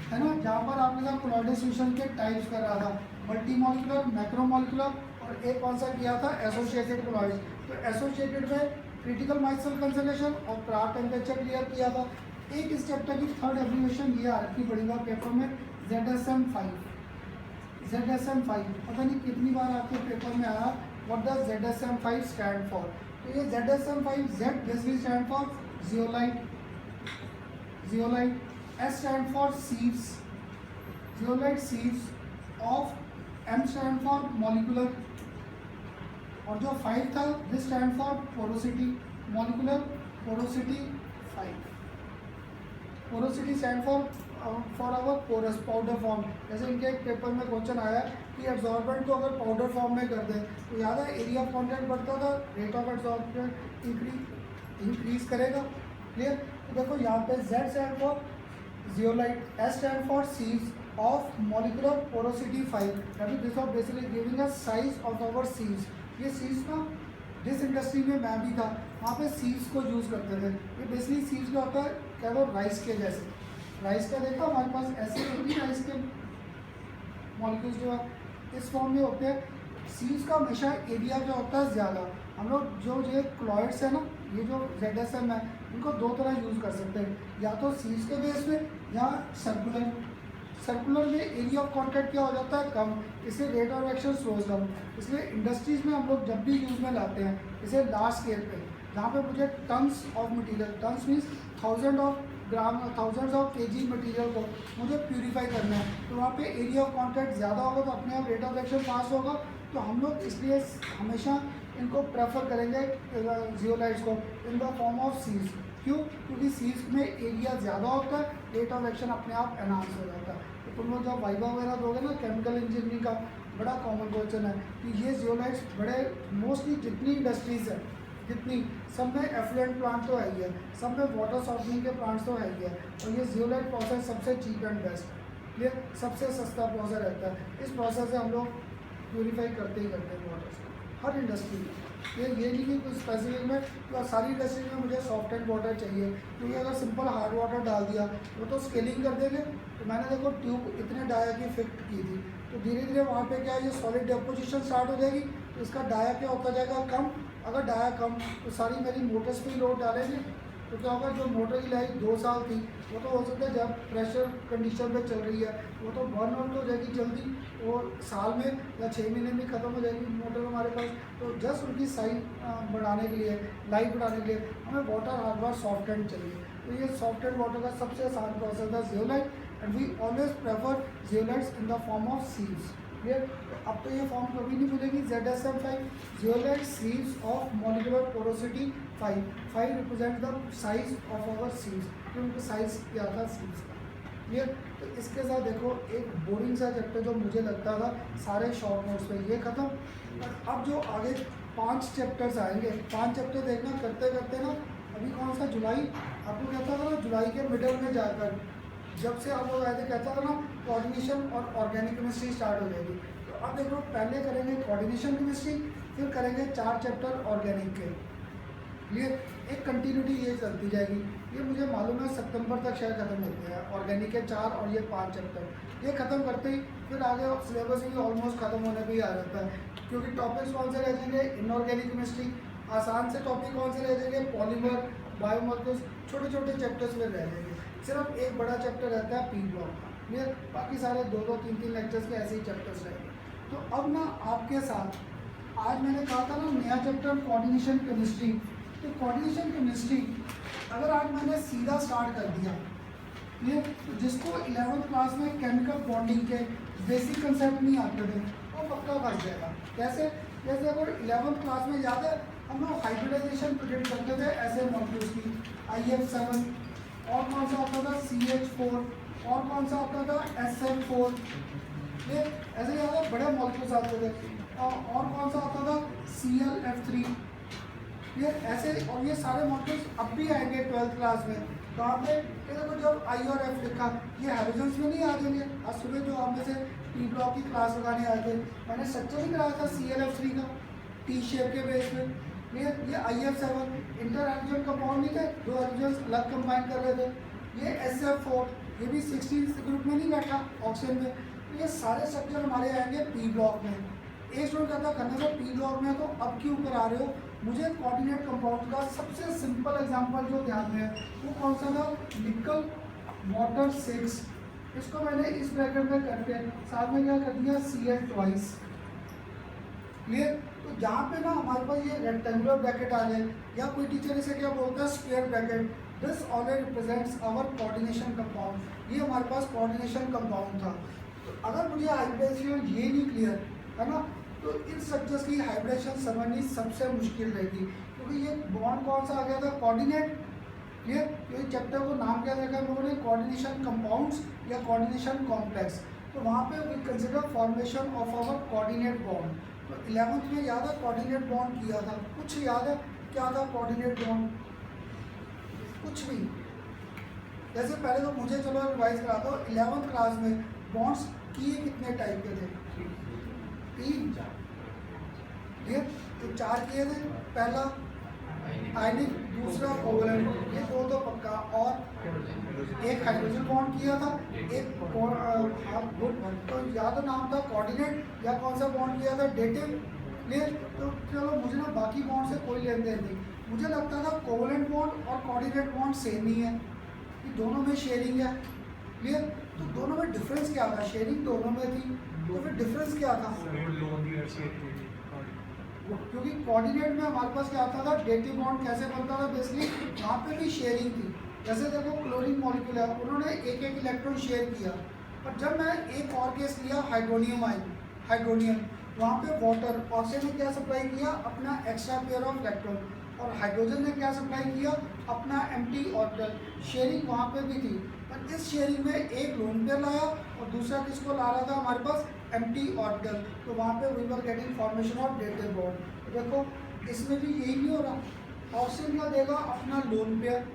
[SPEAKER 1] है ना, जहाँ पर आपने साथ कोलॉइडल सॉल्यूशन के टाइप्स कर रहा था, मल्टी मॉलिकुलर, मैक्रोमॉलिकुलर, और एक कौन सा किया था एसोसिएटेड कोलॉइड्स। तो एसोसिएटेड में क्रिटिकल माइक्रोस्कोपिक कंसंट्रेशन और प्रार टेम्परेचर क्लियर किया था। एक इस चैप्टर की थर्ड एब्रीविएशन ये आ रखी बड़ी बार पेपर में ZSM5, पता नहीं कितनी बार आपके पेपर में आया। What does ZSM5 stand for? तो ये ZSM5 Z basically stand for zeolite, S stand for sieves, zeolite sieves of, M stand for molecular, और जो 5 था this stand for porosity, molecular porosity 5। Porosity stand for our porous powder form. जैसे इनके एक paper में question आया कि absorbent को अगर पाउडर फॉर्म में कर दें तो याद है एरिया ऑफ कॉन्टैक्ट बढ़ता था, रेट ऑफ एब्जॉर्बेंट इंक्रीज करेगा। क्लियर? तो देखो यहाँ पे Z stand for zeolite, S stand for sieves of molecular porosity 5, that is this of basically giving a size of our sieves. ये सीव्स ना जिस इंडस्ट्री में मैं भी था वहाँ पे सीव्स को यूज़ करते थे। ये बेसिकली सीव्स क्या होता है, क्या वो राइस के जैसे, राइस का देखा हमारे पास ऐसे होती है राइस के मॉलिक्यूल्स जो इस फॉर्म में होते हैं। सीव्स का हमेशा एरिया क्या होता है ज़्यादा। हम लोग जो ये क्लॉइड्स है ना, ये जो ZSM है, इनको दो तरह यूज़ कर सकते हैं, या तो सीव्स के बेस में या सर्कुलर। सर्कुलर में एरिया ऑफ कॉन्टैक्ट क्या हो जाता है कम, इसलिए rate of action slows down. इसलिए इंडस्ट्रीज़ में हम लोग जब भी यूज़ में लाते हैं इसे लार्ज स्केल पे, जहाँ पे मुझे tons of material, tons means thousands of kg material को मुझे प्यूरीफाई करना है, तो वहाँ पे एरिया ऑफ कॉन्टैक्ट ज़्यादा होगा तो अपने आप रेट ऑफ एक्शन फास्ट होगा। तो हम लोग इसलिए हमेशा इनको प्रेफर करेंगे जियोलाइट्स को इन द फॉर्म ऑफ सीव्स। क्यों? क्योंकि सीव्स में एरिया ज़्यादा होता है, रेट ऑफ एक्शन अपने आप एनहांस हो जाता है। तो तुम लोग जब वाइवा वगैरह दोगे ना, केमिकल इंजीनियरिंग का बड़ा कॉमन क्वेश्चन है कि ये जियोलाइट्स बड़े मोस्टली जितनी इंडस्ट्रीज़ है, जितनी सब में एफ्लुएंट प्लांट तो है ही है, सब में वाटर सॉफ्टनिंग के प्लांट्स तो है ही है, और ये जियोलाइट प्रोसेस सबसे चीप एंड बेस्ट, ये सबसे सस्ता प्रोसेस रहता है। इस प्रोसेस से हम लोग प्यूरीफाई करते ही करते हैं वाटर से, हर इंडस्ट्री में। ये नहीं कि कुछ स्पेसिफिक में, तो सारी इंडस्ट्री में मुझे सॉफ्ट एंड वाटर चाहिए, क्योंकि अगर सिंपल हार्ड वाटर डाल दिया वो तो स्केलिंग कर देंगे। तो मैंने देखो ट्यूब इतने डाया की फिट की थी, तो धीरे धीरे वहाँ पे क्या है, ये सॉलिड डेपोजिशन स्टार्ट हो जाएगी, तो इसका डाया क्या होता जाएगा कम। अगर डाया कम तो सारी मेरी मोटर्स पे लोड डालेंगे, तो क्या होगा, जो मोटर की लाइफ 2 साल थी वो तो हो सकता है जब प्रेशर कंडीशन में चल रही है वो तो बर्न आउट हो जाएगी जल्दी, और साल में या 6 महीने में ख़त्म हो जाएगी मोटर हमारे पास। तो जस्ट उनकी साइज बढ़ाने के लिए, लाइफ बढ़ाने के लिए हमें water her bar soft and चाहिए। तो ये सॉफ्ट एंड वाटर का सबसे आसान प्रोसेस था zeolite, and we always prefer zeolites in the form of sieves. Clear? अब तो ये फॉर्म कभी नहीं मिलेगी। ZSM5 zeolite sieves of molecular porosity 5 represent the size of our sieves, क्योंकि साइज क्या था सीव्स का। क्लियर? तो इसके साथ देखो एक बोरिंग सा चैप्टर जो मुझे लगता था सारे शॉर्ट नोट्स पे, ये खत्म। अब जो आगे 5 चैप्टर्स आएंगे, 5 चैप्टर देखना करते करते ना, अभी कौन सा जुलाई आपको कहता था ना, जुलाई के मिडल में जाकर जब से आप लोग आए थे कहता था ना कोऑर्डिनेशन और ऑर्गेनिक केमिस्ट्री स्टार्ट हो जाएगी। तो अब देखो पहले करेंगे कोऑर्डिनेशन केमिस्ट्री, फिर करेंगे 4 चैप्टर ऑर्गेनिक के। क्लियर? एक कंटिन्यूटी ये चलती जाएगी। ये मुझे मालूम है सितंबर तक शायद खत्म होते हैं, ऑर्गेनिक के 4 और ये 5 चैप्टर। ये खत्म करते ही फिर आगे सिलेबस भी ऑलमोस्ट खत्म होने पे ही आ जाता है, क्योंकि टॉपिक्स कौन से रह जाएंगे, इनऑर्गेनिक केमिस्ट्री, आसान से टॉपिक कौन से रह जाएंगे, पॉलीमर, बायोमॉलिक्यूल्स, छोटे छोटे चैप्टर्स में रह जाएंगे। सिर्फ एक बड़ा चैप्टर रहता है पी ब्लॉक का, ये बाकी सारे 2-2, 3-3 लेक्चर्स के ऐसे ही चैप्टर्स रहेंगे। तो अब ना आपके साथ आज मैंने कहा था ना नया चैप्टर कोऑर्डिनेशन केमिस्ट्री, तो कोऑर्डिनेशन केमिस्ट्री अगर आज मैंने सीधा स्टार्ट कर दिया, ये तो जिसको 11th क्लास में केमिकल बॉन्डिंग के बेसिक कंसेप्ट नहीं आते थे वो पक्का फंस जाएगा। कैसे? जैसे अगर 11th क्लास में याद है हम लोग हाइब्रिडाइजेशन प्रिडिक्ट करते थे ऐसे मॉलिक्यूल्स की, IF7, और कौन सा आता था CH4, और कौन सा आता था SF4, ये ऐसे याद है बड़े मॉलिक्यूल्स आते थे, और कौन सा आता था ClF3, ये ऐसे, और ये सारे मॉलिक्यूल्स अब भी आएंगे 12th क्लास में। तो आपने ये देखो जब I और F लिखा ये हाइड्रोजन्स में नहीं आ जाएंगे। आज सुबह जो आप में से P ब्लॉक की क्लास लगाने आए थे मैंने स्ट्रक्चर नहीं कराया था ClF3 का T शेप के बेस में, ये IF7 इंटर हाइड्रोजन कंपाउंड नहीं थे, 2 हाइड्रोजन्स अलग कंबाइन कर रहे थे, ये SF4 ये भी 16 ग्रुप में नहीं बैठा ऑक्सीजन में। तो ये सारे स्ट्रक्चर हमारे आएंगे P ब्लॉक में। एक स्टूडेंट कहता खन्ना सर P ब्लॉक में तो अब क्यों ऊपर आ रहे हो, मुझे कोऑर्डिनेट कंपाउंड का सबसे सिंपल एग्जांपल जो ध्यान में है वो कौन सा था, निकल वाटर 6, इसको मैंने इस ब्रैकेट में करके साथ में क्या कर दिया Cl ट्वाइस। क्लियर? तो जहाँ पे ना हमारे पास ये रेक्टेंगुलर ब्रैकेट आ जाए या कोई टीचर इसे क्या बोलता है square bracket, this already represents our coordination compound. ये हमारे पास कोऑर्डिनेशन कंपाउंड था। तो अगर मुझे हाइब्रिडाइजेशन ये नहीं क्लियर है ना, तो इन स्ट्रक्चर्स की हाइब्रिडेशन समझनी सबसे मुश्किल रहेगी, क्योंकि ये बॉन्ड कौन सा आ गया था, कोऑर्डिनेट। क्लियर? तो इस चैप्टर को नाम क्या रखा हम लोगों ने, कोऑर्डिनेशन कंपाउंड्स या कोऑर्डिनेशन कॉम्प्लेक्स। तो वहाँ पे we consider formation of our coordinate bond. तो 11th में याद है कोऑर्डिनेट बॉन्ड किया था, कुछ याद है क्या था कोऑर्डिनेट बॉन्ड, कुछ भी। जैसे पहले तो मुझे चलो रिवाइज करा दो, 11th क्लास में बॉन्ड्स किए कितने टाइप के थे, 3। ठीक, तो 4 किए थे, पहला आयनिक, दूसरा कोवलेंट, ये 2 पक्का, और एक हाइड्रोजन बॉन्ड किया था, एक गुड, तो या तो नाम था कोऑर्डिनेट या कौन सा बॉन्ड किया था, डेटिव। क्लियर? तो चलो मुझे ना बाकी बॉन्ड से कोई लेन देन नहीं, मुझे लगता था कोवलेंट बॉन्ड और कोऑर्डिनेट बॉन्ड सेम ही है, कि दोनों में शेयरिंग है। क्लियर? तो दोनों में डिफरेंस क्या था, शेयरिंग दोनों में थी, तो फिर डिफरेंस क्या था, क्योंकि कोऑर्डिनेट में हमारे पास क्या आता था, डेटिव बॉन्ड कैसे बनता था, बेसिकली वहाँ पे भी शेयरिंग थी। जैसे देखो क्लोरीन मॉलिक्यूल है, उन्होंने एक इलेक्ट्रॉन शेयर किया, और जब मैं एक और केस लिया हाइड्रोनियम, वहाँ पे वाटर, ऑक्सीजन ने क्या सप्लाई किया, अपना एक्स्ट्रा पेयर ऑफ इलेक्ट्रॉन, और हाइड्रोजन ने क्या सप्लाई किया, अपना एम्प्टी ऑर्बिटल। शेयरिंग वहाँ पे भी थी, पर इस शेयरिंग में एक लोन पेयर लाया और दूसरा किसको ला रहा था हमारे पास, एम्प्टी ऑर्बिटल। तो वहाँ पे we were getting formation of dative bond. तो देखो इसमें भी यही नहीं हो रहा, ऑक्सीजन क्या देगा, अपना लोन पेयर,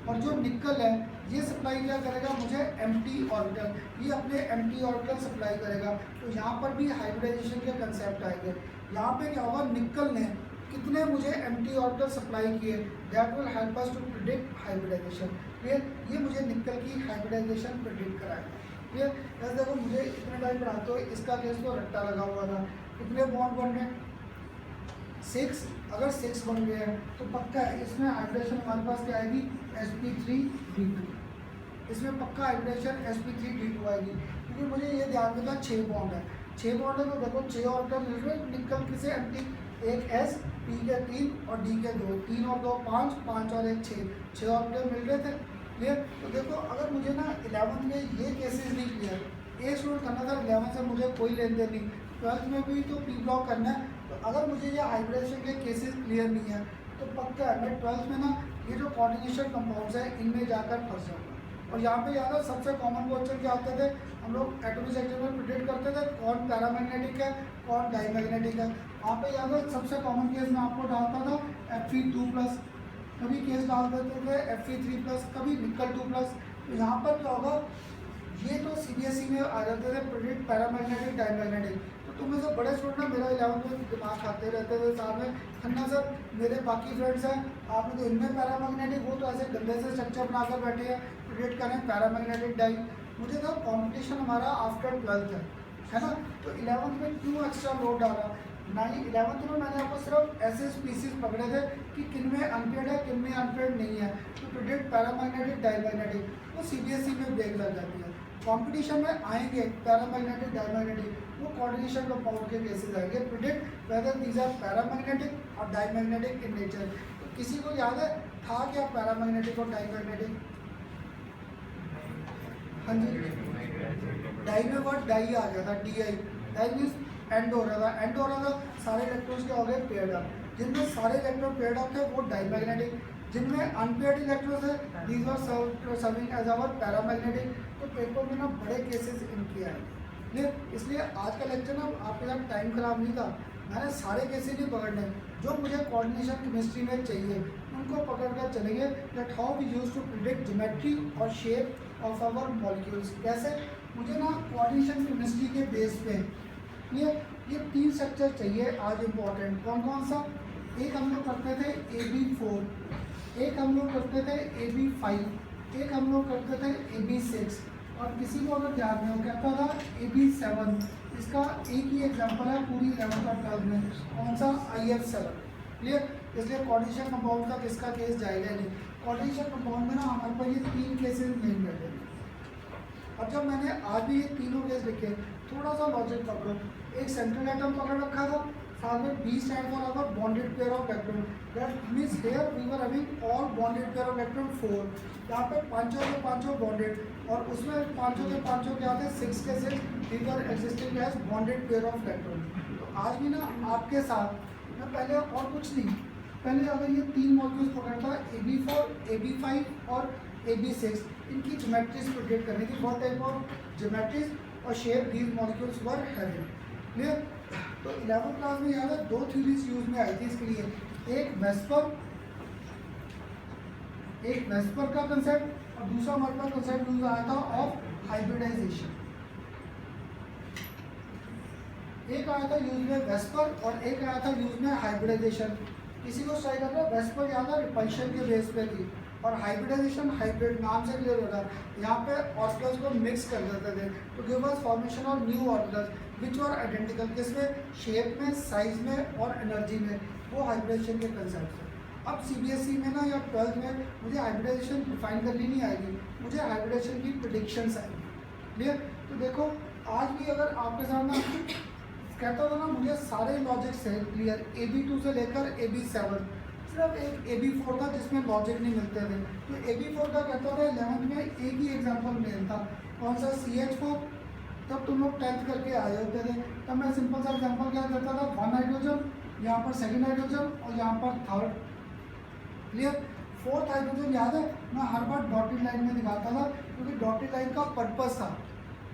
[SPEAKER 1] और जो निकल है ये सप्लाई क्या करेगा मुझे, एम्प्टी ऑर्बिटल, ये अपने एम्प्टी ऑर्बिटल सप्लाई करेगा। तो यहाँ पर भी हाइब्रिडाइजेशन के कंसेप्ट आएंगे। यहाँ पे क्या होगा, निकल ने कितने मुझे एम्प्टी ऑर्बिटल सप्लाई किए, that will help us to predict hybridization. Clear? ये मुझे निकल की हाइब्रिडाइजेशन प्रिडिक्ट कराएगा। क्लियर? जैसे देखो मुझे इतने टाइम पढ़ाते हो, इसका केस तो रट्टा लगा हुआ था, कितने बॉन्ड बन रहे, 6। अगर 6 बन गए हैं तो पक्का है इसमें हाइब्रिडेशन हमारे पास क्या आएगी, sp3d2, इसमें पक्का हाइब्रिडेशन sp3d2 आएगी, क्योंकि मुझे ये ध्यान में था 6 बॉन्ड है, 6 बॉन्ड है, तो देखो 6 ऑर्बिटल मिल रहे निकल किसे, एंटी, एक s, p के 3 और d के 2, 3 और 2 5, 5 और 1 6 ऑर्बिटल मिल रहे थे। क्लियर? तो देखो अगर मुझे ना 11th में ये केसेस नहीं क्लियर, ए स्टूडेंट करना था, 11th से मुझे कोई लेन देन नहीं, 12th में भी तो पी ब्लॉक करना है, तो अगर मुझे ये हाइब्रिडेशन के केसेस क्लियर नहीं है तो पक्का है मैं 12th में ना ये जो कोऑर्डिनेशन कंपाउंड्स है इनमें जाकर फंस जाऊँगा। और यहाँ पे याद है सबसे कॉमन क्वेश्चन क्या आते थे, हम लोग एटॉमिक सेक्शन में प्रिडिक्ट करते थे कौन पैरामैग्नेटिक है कौन डाईमैग्नेटिक है। वहाँ पे याद है सबसे कॉमन केस में आपको डालता था Fe2+, कभी केस डाल देते थे Fe3+, कभी निकल 2+। तो यहाँ पर क्या होगा, ये तो CBSE में आ जाते थे प्रिडिक्ट पैरामैग्नेटिक डाईमैग्नेटिक, तो तो तुम में से बड़े स्टूडेंट ना मेरा 11th में दिमाग खाते रहते थे साथ में, खन्ना सर मेरे बाकी फ्रेंड्स हैं आपने तो इनमें पैरामैग्नेटिक, वो तो ऐसे गंदे से स्ट्रक्चर बनाकर बैठे हैं प्रिडिक्ट करें पैरामैग्नेटिक डाई। मुझे तो कंपटीशन हमारा आफ्टर 12th है ना, तो 11th में क्यों एक्स्ट्रा लोड डाला। 11th में मैंने आपको सिर्फ ऐसे स्पीसीज पकड़े थे कि किन में अनपेड है किन में अनपेड नहीं है, तो प्रिडिक्ट पैरामैग्नेटिक डायमैग्नेटिक वो CBSE में ब्रेक लग जाती है। कंपटीशन में आएंगे पैरामैग्नेटिक डायमैग्नेटिक, वो कोऑर्डिनेशन कंपाउंड के केसेस आएंगे, predict whether these are paramagnetic और डायमैग्नेटिक इन नेचर। तो किसी को याद है था क्या पैरामैग्नेटिक और डायमैग्नेटिक? हाँ जी, डाई में वर्ड डाई आ गया था, DI, डाई मीन्स एंड हो रहा था, एंड हो रहा था, सारे इलेक्ट्रॉन्स क्या हो गए पेयर्ड अप, जिनमें सारे इलेक्ट्रॉन पेयर्ड अप थे वो डायमैग्नेटिक, जिनमें अनपेयर्ड इलेक्ट्रॉन्स है these are serving as our paramagnetic. तो पेपर में ना बड़े केसेस इनके आए, इसलिए आज का लेक्चर ना आपके साथ टाइम खराब नहीं था, मैंने सारे केसेस नहीं पकड़ने जो मुझे कोऑर्डिनेशन केमिस्ट्री में चाहिए उनको पकड़ कर चलेंगे। That how we use to predict geometry और शेप ऑफ आवर मॉलिक्यूल्स। कैसे? मुझे ना कोऑर्डिनेशन केमिस्ट्री के बेस पे ये 3 स्ट्रक्चर चाहिए आज इम्पोर्टेंट। कौन कौन सा? एक हम लोग करते थे AB4, एक हम लोग करते थे AB5, एक हम लोग करते थे AB6, और किसी को अगर ध्यान नहीं हो कहता था AB7। इसका एक ही एग्जांपल है पूरी 11th और 12th में, कौन सा? IF7। क्लियर? इसलिए कोऑर्डिनेशन कंपाउंड का किसका केस जाएगा नहीं। कोऑर्डिनेशन कंपाउंड में ना हमारे पास ये 3 केसेस मेन बैठे। अब जब मैंने आज भी ये तीनों केस लिखे, थोड़ा सा लॉजिक पकड़ो। एक सेंट्रल एटम पकड़ रखा था, साथ में B stand for our bonded pair of electron, that means here we were having all bonded pair of electron 4। यहाँ पे पांचों के पांचों बॉन्डेड, और उसमें पांचों के पांचों क्या थे? 6 के 6 we were existing as bonded pair of electron. तो आज भी ना आपके साथ मैं पहले और कुछ नहीं, पहले अगर ये 3 मॉलिक्यूल्स पकड़ता AB4, AB5 और AB6, इनकी ज्योमेट्रीज प्रिडिक्ट करने की, बहुत टाइप ऑफ ज्योमेट्रीज और shape these molecules were having. Clear? तो 11th क्लास में याद है 2 थ्योरीज यूज में आई थी इसके लिए, एक वेस्पर का कंसेप्ट और दूसरा हमारे पास कंसेप्ट यूज आया था ऑफ हाइब्रिडाइजेशन। एक आया था यूज में वेस्पर और एक आया था यूज में हाइब्रिडाइजेशन। किसी को ट्राई करना, वेस्पर याद है रिपल्शन के बेस पे थी, और हाइब्रिडाइजेशन हाइब्रिड नाम से क्लियर होता है, यहाँ पे ऑर्बिटल्स को मिक्स कर देते थे तो give us formation of new orbitals which are identical, किसमें? शेप में, साइज में और एनर्जी में। वो हाइब्रिडाइजेशन के कंसेप्ट है। अब CBSE में ना या 12th में मुझे हाइब्रिडाइजेशन डिफाइन करनी नहीं आएगी, मुझे हाइब्रिडाइजेशन की प्रेडिक्शंस आएगी। क्लियर? तो देखो आज भी अगर आपके सामने कहता था ना मुझे सारे लॉजिक से क्लियर, AB2 से लेकर AB7, सिर्फ एक AB4 था जिसमें लॉजिक नहीं मिलते थे। तो AB4 का कहता था 11th में एक ही एग्जांपल मेन था, कौन सा? CH4। तब तुम लोग 10th करके आए होते थे, तब मैं सिंपल सा एग्जांपल क्या करता था? 1 हाइड्रोजन, यहाँ पर 2nd हाइड्रोजन और यहाँ पर 3rd। क्लियर? 4th हाइड्रोजन याद है मैं हर बार डॉटेड लाइन में दिखाता था, क्योंकि डॉटेड लाइन का पर्पस था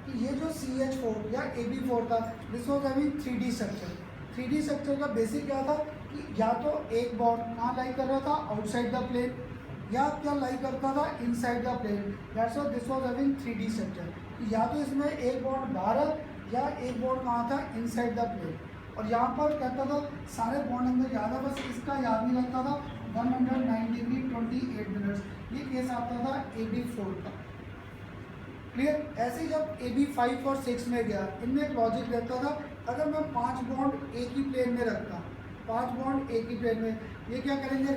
[SPEAKER 1] कि ये जो CH4 या AB4 था, this was having 3D structure. 3D structure का बेसिक क्या था कि या तो एक बॉन्ड कहाँ लाई कर रहा था? आउटसाइड द प्लेन, या क्या लाई करता था? Inside the plane. That's why this was having 3D structure. या तो इसमें एक बॉन्ड बाहर है या एक बॉन्ड कहाँ था? Inside the plane. और यहाँ पर कहता था सारे बॉन्ड अंदर याद है, बस इसका याद नहीं लगता था 109 डिग्री 28 मिनट्स। ये केस आता था AB4 का। क्लियर? ऐसे ही जब AB5 और 6 में गया, इनमें एक लॉजिक रहता था, अगर मैं 5 बॉन्ड एक ही प्लेन में रखता, 5 बॉन्ड एक ही प्लेन में, ये क्या करेंगे?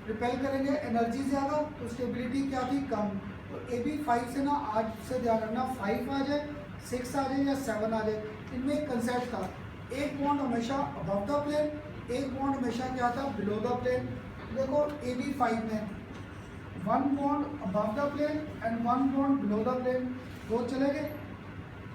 [SPEAKER 1] रिपेल करेंगे, एनर्जी ज़्यादा तो स्टेबिलिटी क्या थी? कम। तो AB5 से ना आज से ध्यान रखना 5 आ जाए, 6 आ जाए या 7 आ जाए, इनमें एक कंसेप्ट था, एक बॉन्ड हमेशा अबव द प्लेन, एक बॉन्ड हमेशा क्या था? Below the plane. देखो AB5 में 1 bond above the plane and 1 bond below the plane, 2 चले गए,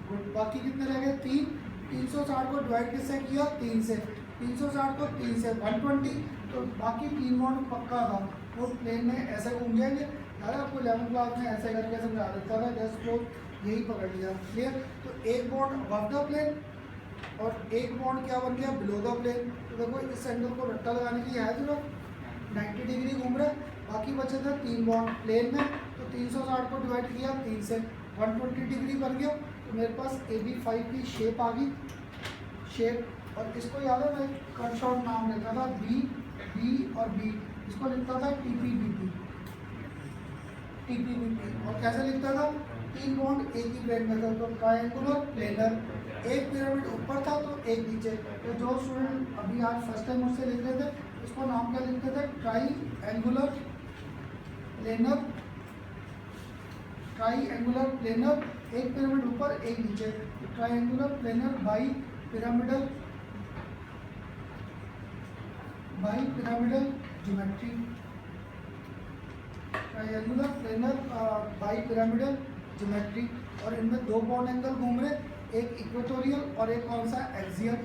[SPEAKER 1] गुड। बाकी कितने रह गए? 3। 360 को डिवाइड किससे किया? 3 से। 360 को 3 से 120, तो बाकी 3 बॉन्ड पक्का था, वो प्लेन में ऐसे घूम जाएंगे। अगर आपको 11th क्लास में ऐसे करके समझा देता था, जस्ट वो यही पकड़ लिया। क्लियर? तो एक बॉन्ड अबव द प्लेन और एक बॉन्ड क्या बन गया? Below the plane. तो देखो इस एंगल को रट्टा लगाने के लिए आए थे लोग, 90 डिग्री घूम रहे, बाकी बचे थे 3 बॉन्ड प्लेन में, तो 360 को डिवाइड किया 3 से, 120 डिग्री बन गया। तो मेरे पास AB5 की शेप आ गई। शेप। और इसको याद है मैं कट शॉर्ट नाम लेता था बी बी और बी, इसको लिखता था टीपीबीपी टीपीबीपी। और कैसे लिखता था, 3 बॉन्ड एक ही प्लेन में था, तो ट्रायंगुलर प्लेनर, एक पिरामिड ऊपर था तो एक नीचे। तो जो स्टूडेंट अभी आज फर्स्ट टाइम मुझसे लिख रहे थे उसको नाम क्या लिखते थे, ट्रायंगुलर प्लेनर, ट्रायंगुलर प्लेनर, एक पिरामिड ऊपर एक नीचे, triangular planar bi pyramidal geometry, triangular planar bi pyramidal geometry. और इनमें 2 बॉन्ड एंगल घूम रहे, एक इक्वेटोरियल और एक कौन सा, एक्सियल।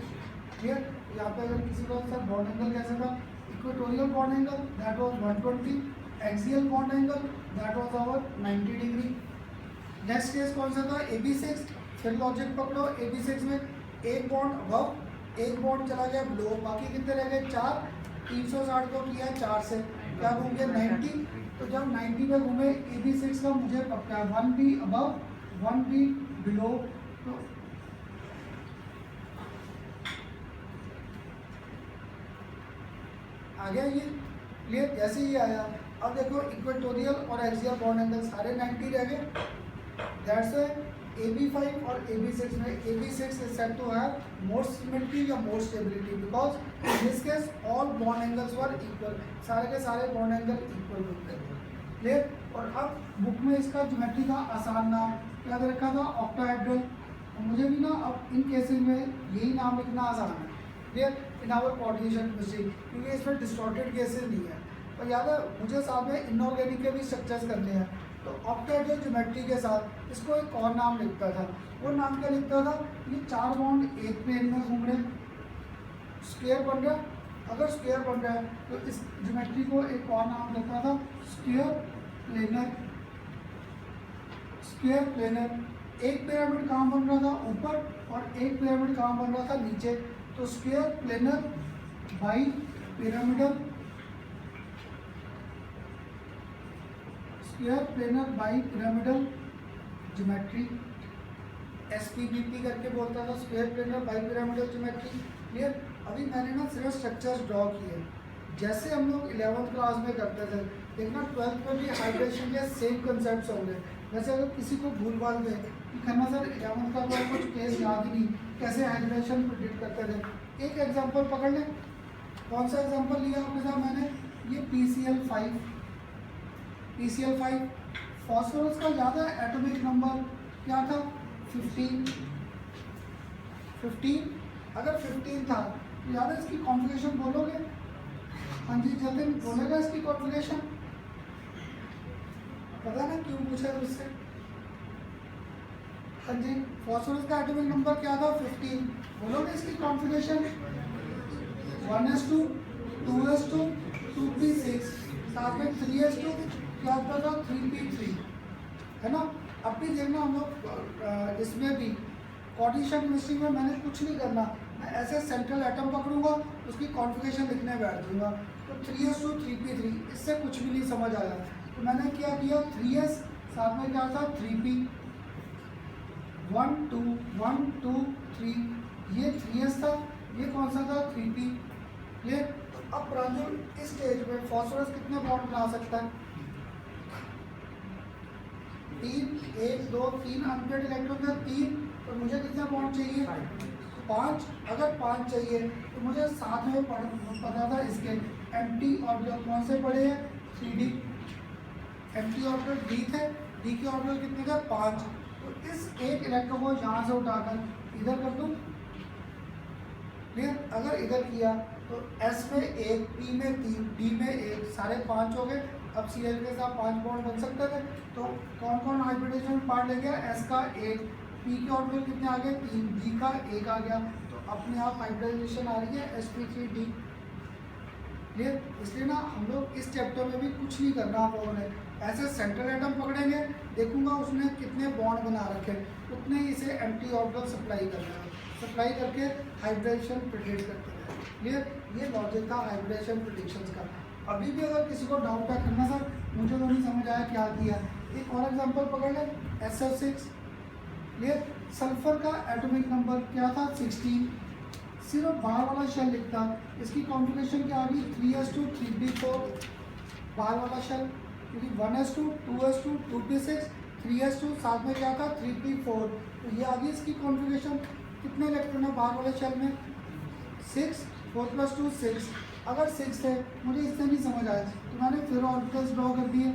[SPEAKER 1] क्लियर। यहाँ पे अगर किसी को सर बॉन्ड एंगल कैसे था, equatorial bond angle that was 120, axial bond angle that was our 90 degree. Next case कौन सा था, AB6। फिर लॉजिक पकड़ो, AB6 में एक बॉन्ड अबव, एक बॉन्ड चला गया बिलो, बाकी कितने रह गए, 4। 360 को किया 4 से, क्या घूम गया 90। तो जब 90 में घूमे AB6 का मुझे पक्का 1 बी अबव 1 बी बिलो। तो आ गया ये क्लियर, जैसे ही आया। अब देखो इक्वेटोरियल और एक्सियल बॉन्ड एंगल सारे 90 रह गए। दैट्स AB5 और AB6 में AB6 is said to have more symmetry या more stability because in this case all bond angles were equal, सारे के सारे बॉन्ड एंगल इक्वल होते हैं। क्लियर। और अब बुक में इसका ज्योमेट्री का आसान नाम क्या दे रखा था, ऑक्टाहेड्रल। मुझे भी ना अब इन केसेस में यही नाम लिखना आसान है। Clear. In our coordination mystery, क्योंकि इसमें डिस्टॉर्टेड केसेस नहीं है। और याद है मुझे साथ में इनऑर्गेनिक के भी स्ट्रक्चर्स करने हैं, तो ऑक्टाहेड्रल ज्योमेट्री के साथ इसको एक और नाम लिखता था। वो नाम क्या लिखता था, ये 4 बॉन्ड एक प्लेन में घूम रहे, स्क्वायर बन रहा है। अगर स्क्वायर बन रहा है तो इस ज्योमेट्री को एक और नाम देता था स्क्वायर प्लेनर। स्क्वायर प्लेनर, एक पिरामिड कहाँ बन रहा था, ऊपर, और एक पिरामिड कहाँ बन रहा था, नीचे। तो square planar bi pyramidal, square planar bi pyramidal geometry, SPBP करके बोलता था, square planar bi pyramidal geometry. Clear. अभी मैंने ना सिर्फ स्ट्रक्चर्स ड्रॉ किए, जैसे हम लोग 11th क्लास में करते थे। देखना 12th में भी हाइड्रेशन के सेम कंसेप्ट होंगे। वैसे अगर किसी को भूल भाल में कि करना सर 11th का कोई कुछ केस याद ही नहीं, कैसे हाइड्रेशन प्रिडिक्ट करते थे। एक एग्जांपल पकड़ लें। कौन सा एग्जांपल लिया आपके साथ मैंने, ये PCl5। PCl5 फॉस्फोरस का याद है एटॉमिक नंबर क्या था, 15। अगर 15 था तो याद है इसकी कॉन्फ़िगरेशन बोलोगे, हाँ जी जतिन बोलेगा इसकी कॉन्फ़िगरेशन, पता ना क्यों पूछा उससे। हाँ जी, फॉस्फोरस का एटॉमिक नंबर क्या था, 15। बोलोगे इसकी कॉन्फ़िगरेशन 1s2 2s2 2p6, साथ में 3s2 क्या होता था, 3p3, है ना। अब भी देखना हम लोग इसमें भी कोऑर्डिनेशन केमिस्ट्री में मैंने कुछ नहीं करना, मैं ऐसे सेंट्रल एटम पकड़ूंगा उसकी कॉन्फ़िगरेशन लिखने बैठ दूंगा। तो 3s2 3p3, इससे कुछ भी नहीं समझ आया। तो मैंने क्या किया, 3s साथ में क्या था 3p, 1 2 1 2 3, ये 3s था, ये कौन सा था 3p। ये तो अब प्रांजल इस स्टेज में फॉस्फोरस कितने बॉन्ड बना सकता है, 3, 1 2 3 अनपेड इलेक्ट्रॉन का 3, तो मुझे कितने बॉन्ड चाहिए, 5। अगर 5 चाहिए तो मुझे साथ में पता था इसके एम्प्टी ऑर्बिटल कौन से पड़े हैं, 3d। एम्प्टी ऑर्बिटल d थे, d के ऑर्बिटल कितने का 5। तो इस एक इलेक्ट्रॉन को यहाँ से उठाकर इधर कर दूँ। क्लियर। अगर इधर किया तो s में 1, p में 3, d में 1, सारे 5 हो गए। अब Cl के साथ 5 बॉन्ड बन सकते थे। तो कौन कौन हाइब्रिडेशन पार्ट ले गया, s का 1, p के ऑर्बिटल कितने आ गए 3, d का 1 आ गया। तो अपने आप हाइब्रिडाइजेशन आ रही है sp3d। क्लियर। इसलिए ना हम लोग इस चैप्टर में भी कुछ नहीं करना आप लोगों ने, ऐसे सेंट्रल एटम पकड़ेंगे, देखूंगा उसने कितने बॉन्ड बना रखे, उतने ही इसे एम्प्टी ऑर्बिटल सप्लाई करना है, सप्लाई करके हाइब्रिडेशन प्रिडिक्ट करते हैं। क्लियर। ये लॉजिक था हाइब्रिडेशन प्रिडिक्शंस का। अभी भी अगर किसी को डाउट है करना सर मुझे तो नहीं समझ आया क्या किया, एक और एग्जांपल पकड़ ले, SF6। क्लियर। सल्फर का एटॉमिक नंबर क्या था, 16। सिर्फ बाहर वाला शेल लिखता, इसकी कॉन्फ़िगरेशन क्या आ गई 3s2 3p4 बाहर वाला शेल, क्योंकि 1s2 2s2 2p6 3s2 साथ में क्या था 3p4, तो ये आ गई इसकी कॉन्फ़िगरेशन। कितने इलेक्ट्रॉन है बाहर वाले शेल में 6, 4 + 2 6। अगर 6 है मुझे इससे नहीं समझ आया तो मैंने फिर ऑर्बिटल्स ड्रॉ कर दिए।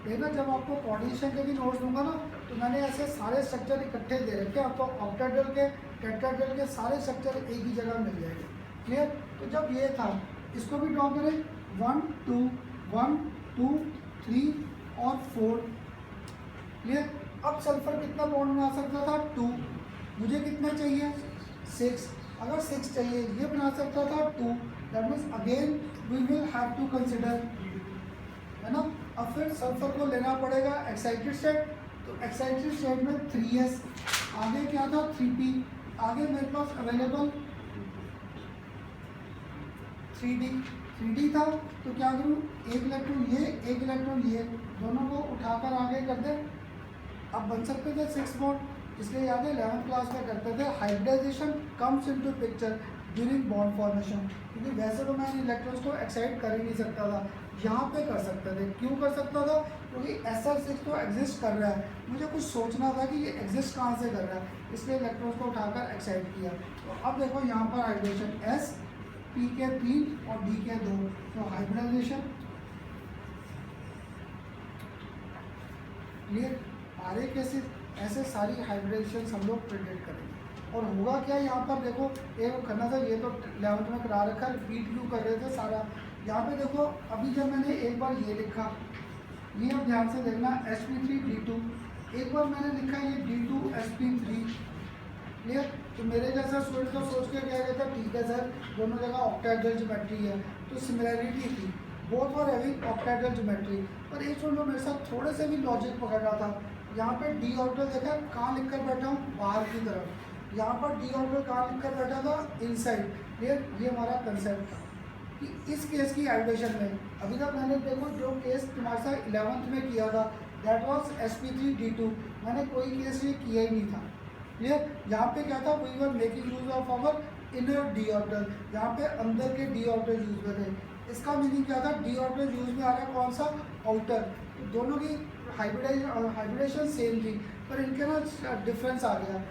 [SPEAKER 1] देखना जब आपको कोऑर्डिनेशन के भी नोट्स दूंगा ना तो मैंने ऐसे सारे स्ट्रक्चर इकट्ठे दे रखे, आपको ऑक्टाहेड्रल के टेट्राहेड्रल के सारे स्ट्रक्चर एक ही जगह मिल जाएंगे। क्लियर? तो जब ये था इसको भी ड्रॉ करें 1 2 1 2 3 और 4। क्लियर? अब सल्फर कितना बॉन्ड बना सकता था 2, मुझे कितना चाहिए 6, अगर 6 चाहिए ये बना सकता था 2, that means again we will have to consider, है ना। अब फिर सल्फर को लेना पड़ेगा एक्साइटेड स्टेट, तो एक्साइटेड स्टेट में 3s, आगे क्या था 3p, आगे मेरे पास अवेलेबल 3d था, तो क्या करूँ एक इलेक्ट्रॉन ये एक इलेक्ट्रॉन ये दोनों को उठाकर आगे कर दे। अब बन सकते थे 6 बॉन्ड, इसलिए याद है 11th क्लास में करते थे hybridization comes into picture during bond formation, क्योंकि वैसे तो मैं इन इलेक्ट्रॉन्स को एक्साइट कर ही नहीं सकता था, यहाँ पे कर सकते थे। क्यों कर सकता था? क्योंकि SR6 तो एग्जिस्ट कर रहा है, मुझे कुछ सोचना था कि ये एग्जिस्ट कहाँ से कर रहा है, इसलिए इलेक्ट्रॉन्स को उठाकर एक्साइट किया। तो अब देखो यहाँ पर हाइब्रिडेशन S P के 3 और D के 2, तो हाइब्रिडाइजेशन क्लियर। आरे कैसे ऐसे सारी हाइब्रिडेशन हम लोग प्रिडिक्ट करेंगे। और होगा क्या यहाँ पर देखो एक करना था, ये तो 11th में करा रखा, रिपीट क्यों कर रहे थे सारा। यहाँ पे देखो अभी जब मैंने एक बार ये लिखा, ये अब ध्यान से देखना sp3d2, एक बार मैंने लिखा ये d2sp3। क्लियर? तो मेरे जैसा स्टूडेंट तो सोच के क्या कहता ठीक है सर दोनों जगह ऑक्टाहेड्रल ज्योमेट्री है, तो सिमिलैरिटी थी, both were having octahedral geometry. पर एक स्टूडेंट मेरे साथ थोड़े से भी लॉजिक पकड़ रहा था, यहाँ पे डी ऑर्बिटल देखा कहाँ लिख कर बैठा हूँ बाहर की तरफ, यहाँ पर डी ऑर्बिटल कहाँ लिख कर बैठा था इनसाइड। क्लियर? ये हमारा कंसेप्ट था कि इस केस की हाइब्रिडेशन में अभी तक मैंने देखो जो केस तुम्हारे साथ 11th में किया था दैट वाज sp3d2, मैंने कोई केस ये किया ही नहीं था। क्लियर? यहाँ पे क्या था we were making use of our inner d orbital, यहाँ पे अंदर के डी ऑर्बिटल यूज में थे। इसका मीनिंग क्या था डी ऑर्बिटल यूज में आ रहा है कौन सा आउटर, तो दोनों की हाइब्रिडेशन सेम थी पर इनके ना डिफरेंस आ गया।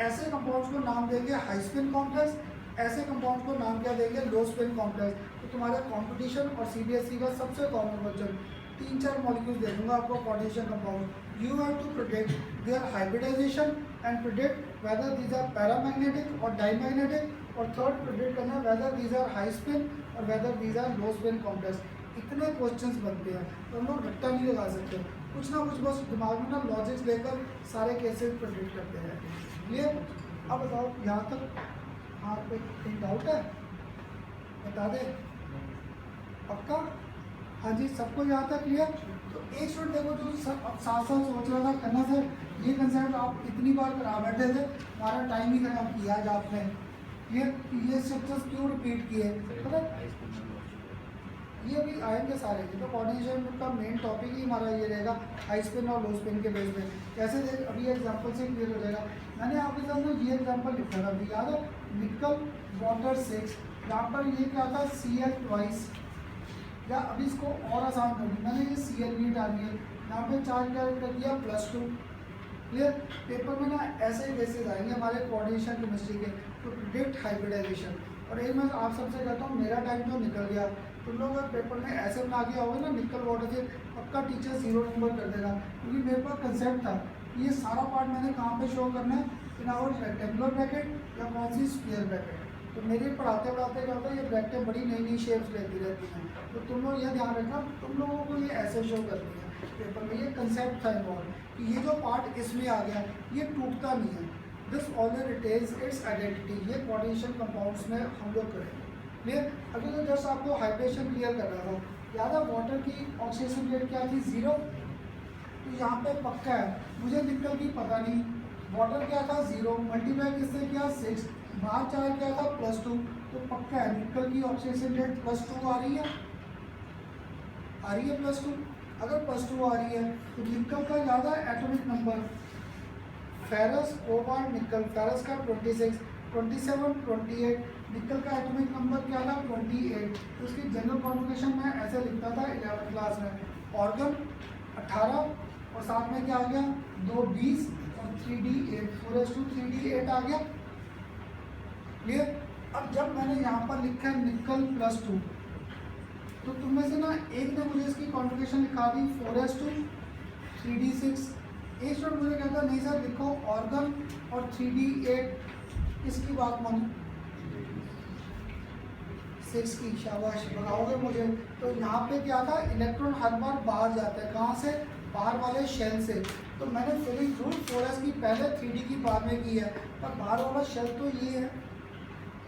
[SPEAKER 1] ऐसे कंपाउंड्स को नाम देंगे हाई स्पिन कॉम्प्लेक्स, ऐसे कंपाउंड को नाम क्या देंगे लो स्पिन कॉम्प्लेक्स। तो तुम्हारे कंपटीशन और CBSE का सबसे कॉमन क्वेश्चन 3-4 मॉलिक्यूल्स दे दूंगा आपको coordination compound, you have to predict their hybridisation and predict whether these are paramagnetic और डाईमैग्नेटिक, और थर्ड प्रिडिक्ट करना whether these are high spin और whether these are low spin complex. इतने questions बनते हैं तो हम लोग रट्टा नहीं लगा सकते, कुछ ना कुछ बस दिमाग में ना लॉजिक्स लेकर सारे केसेस प्रिडिक्ट करते हैं। क्लियर? अब बताओ यहाँ तक हाँ कोई डाउट है बता दे, पक्का? हाँ जी सबको यहाँ तक क्लियर? तो एक स्टूडेंट देखो जो सब अब साथ साथ सोच रहा था करना सर ये कंसेप्ट आप इतनी बार करा बैठे थे, हमारा टाइम ही खराब किया आज आपने। ये स्ट्रक्चर्स क्यों रिपीट किए पता? ये भी आएंगे सारे, तो कोऑर्डिनेशन का मेन टॉपिक ही हमारा ये रहेगा हाई स्पिन और लो स्पिन के बेस पे। कैसे देख अभी एग्जांपल से क्लियर हो जाएगा। मैंने आपके साथ में ये एग्जांपल लिखा था अभी याद है, निकल वाटर 6, यहाँ पर ये क्या था Cl ट्वाइस, या अभी इसको और आसान कर दी मैंने, ये Cl भी डाली है, यहाँ पे चार्ज कर दिया +2। क्लियर? पेपर में ना ऐसे केसेस आएंगे हमारे कोऑर्डिनेशन केमिस्ट्री के, तो प्रिडिक्ट हाइब्रिडाइजेशन। और एक मैं आप सबसे कहता हूँ मेरा टाइम तो निकल गया, तुम लोग अगर पेपर में ऐसे बना के आओगे ना निकल वाटर से, पक्का टीचर 0 नंबर कर देगा, क्योंकि मेरे पास कंसेप्ट था ये सारा पार्ट मैंने कहाँ पे शो करना है, इन आवर रेक्टेंगुलर ब्रैकेट या कौन सी स्फीयर ब्रैकेट। तो मेरे पढ़ाते पढ़ाते क्या होता है ये ब्रैकेटें बड़ी नई नई शेप्स लेती रहती हैं, तो तुम लोग ये ध्यान रखना तुम लोगों को ये ऐसे शो करनी है पेपर में। ये कंसेप्ट था इन्वॉल्व कि ये जो पार्ट इसमें आ गया ये टूटता नहीं है, दिस ऑलर रिटेन्स इट्स आइडेंटिटी। ये कोऑर्डिनेशन कंपाउंड्स में हम लोग करेंगे। क्लियर? अभी तो जस्ट आपको हाइड्रेशन क्लियर कर रहा था, याद है वाटर की ऑक्सीजन रेट क्या थी 0, तो यहाँ पे पक्का है मुझे निकल की पता नहीं, वाटर क्या था 0 मल्टीप्लाई किससे किया 6, बाहर चार्ज क्या था +2, तो पक्का है निकल की ऑक्सीजन रेट +2 आ रही है, +2। अगर +2 आ रही है तो निकल का ज़्यादा atomic number, ferrous cobalt nickel, ferrous का 26, 27, 28, निकल का एटॉमिक नंबर क्या था 28, तो उसकी जनरल कॉन्फ़िगरेशन मैं ऐसे लिखता था 11th क्लास में, ऑर्गन 18 और साथ में क्या आ गया 2 20 और 3d8, 4s2 3d8 आ गया, क्लियर। अब जब मैंने यहाँ पर लिखा है निकल +2, तो तुम में से ना एक ने मुझे इसकी कॉन्फ़िगरेशन लिखा दी 4s2 3d6, एक स्टूडेंट मुझे कहता नहीं सर लिखो ऑर्गन और 3d8, इसकी बात मानो 6 की, शाबाश बताओगे मुझे। तो यहाँ पे क्या था, इलेक्ट्रॉन हर बार बाहर जाता है, कहाँ से, बाहर वाले शेल से। तो मैंने फिलिंग थ्रू 4s की पहले 3d की बाद में की है, पर बाहर वाला शेल तो ये है।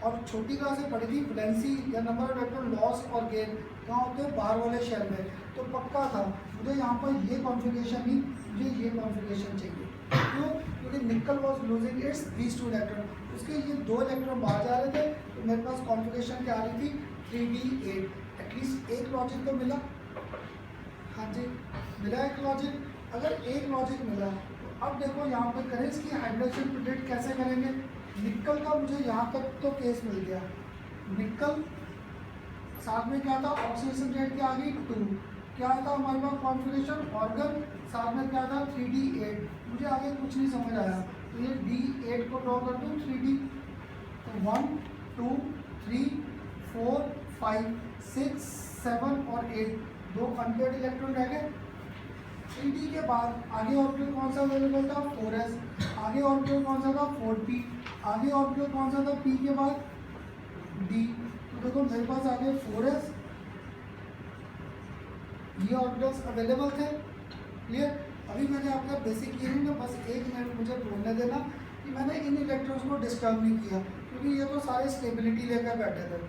[SPEAKER 1] और छोटी क्लास से पढ़ी थी वैलेंसी या नंबर ऑफ इलेक्ट्रॉन लॉस और गेन कहाँ होते हैं, बाहर वाले शेल में। तो पक्का था मुझे यहाँ पर ये कॉन्फ़िगरेशन नहीं, मुझे ये कॉन्फ़िगरेशन चाहिए। क्यों? क्योंकि निकल was losing its these 2 electron, उसके ये 2 इलेक्ट्रॉन बाहर जा रहे थे, तो मेरे पास कॉन्फ़िगरेशन क्या आ रही थी 3d8। एटलीस्ट एक लॉजिक तो मिला, हाँ जी मिला एक लॉजिक। अगर एक लॉजिक मिला तो अब देखो यहाँ पर करें इसकी हाइड्रोजन प्रिडिक्ट कैसे करेंगे। निकल का मुझे यहाँ तक तो केस मिल गया, निकल साथ में क्या था ऑक्सीडेशन रेट क्या आ गई 2, क्या था हमारे पास कॉन्फ़िगरेशन ऑर्गन, साथ में क्या था 3d8, मुझे आगे कुछ नहीं समझ आया, तो ये d8 को ड्रॉ कर दूँ 3d, तो 1 2 3 4 5 6 7 और 8, 2 अनपेयर्ड इलेक्ट्रॉन रह गए। 3d के बाद आगे ऑर्बिटल कौन सा अवेलेबल था 4s, आगे ऑर्बिटल कौन सा था 4p, आगे ऑर्बिटल कौन सा था p के बाद d, तो देखो मेरे पास आगे 4s, ये ऑर्बिटल्स अवेलेबल थे, क्लियर। अभी मैंने आपका बेसिक ये ना बस 1 मिनट मुझे बोलने देना कि मैंने इन इलेक्ट्रॉन्स को डिस्टर्ब नहीं किया, क्योंकि ये तो सारे स्टेबिलिटी लेकर बैठे थे।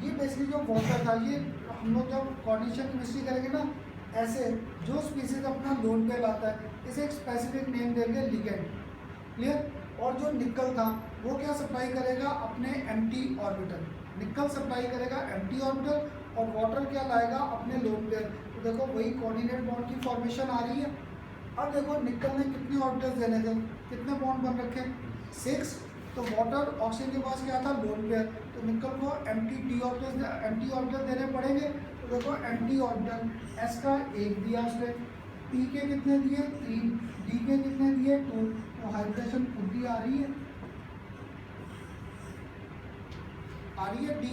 [SPEAKER 1] ये बेसिकली जो वाटर था, ये हम लोग जब कोऑर्डिनेशन केमिस्ट्री करेंगे ना, ऐसे जो स्पीसीज अपना लोन पे लाता है इसे एक स्पेसिफिक नेम देंगे लिगेंड, क्लियर। और जो निकल था वो क्या सप्लाई करेगा अपने एम्प्टी ऑर्बिटल, निकल सप्लाई करेगा एम्प्टी ऑर्बिटल, और वाटर क्या लाएगा अपने लोन पेयर। तो देखो वही कोऑर्डिनेट बॉन्ड की फॉर्मेशन आ रही है। अब देखो निकल ने कितने ऑर्बिटल्स देने थे, कितने बॉन्ड बन रखे 6, तो वाटर ऑक्सीजन के पास क्या था लोन पेयर, तो निकल को एम्प्टी ऑर्बिटल देने पड़ेंगे। तो देखो एम्प्टी ऑर्बिटल एस का 1 दिया उसने, पी के कितने दिए 3, डी के कितने दिए 2, तो हाइड्रेशन खुद ही आ रही है डी।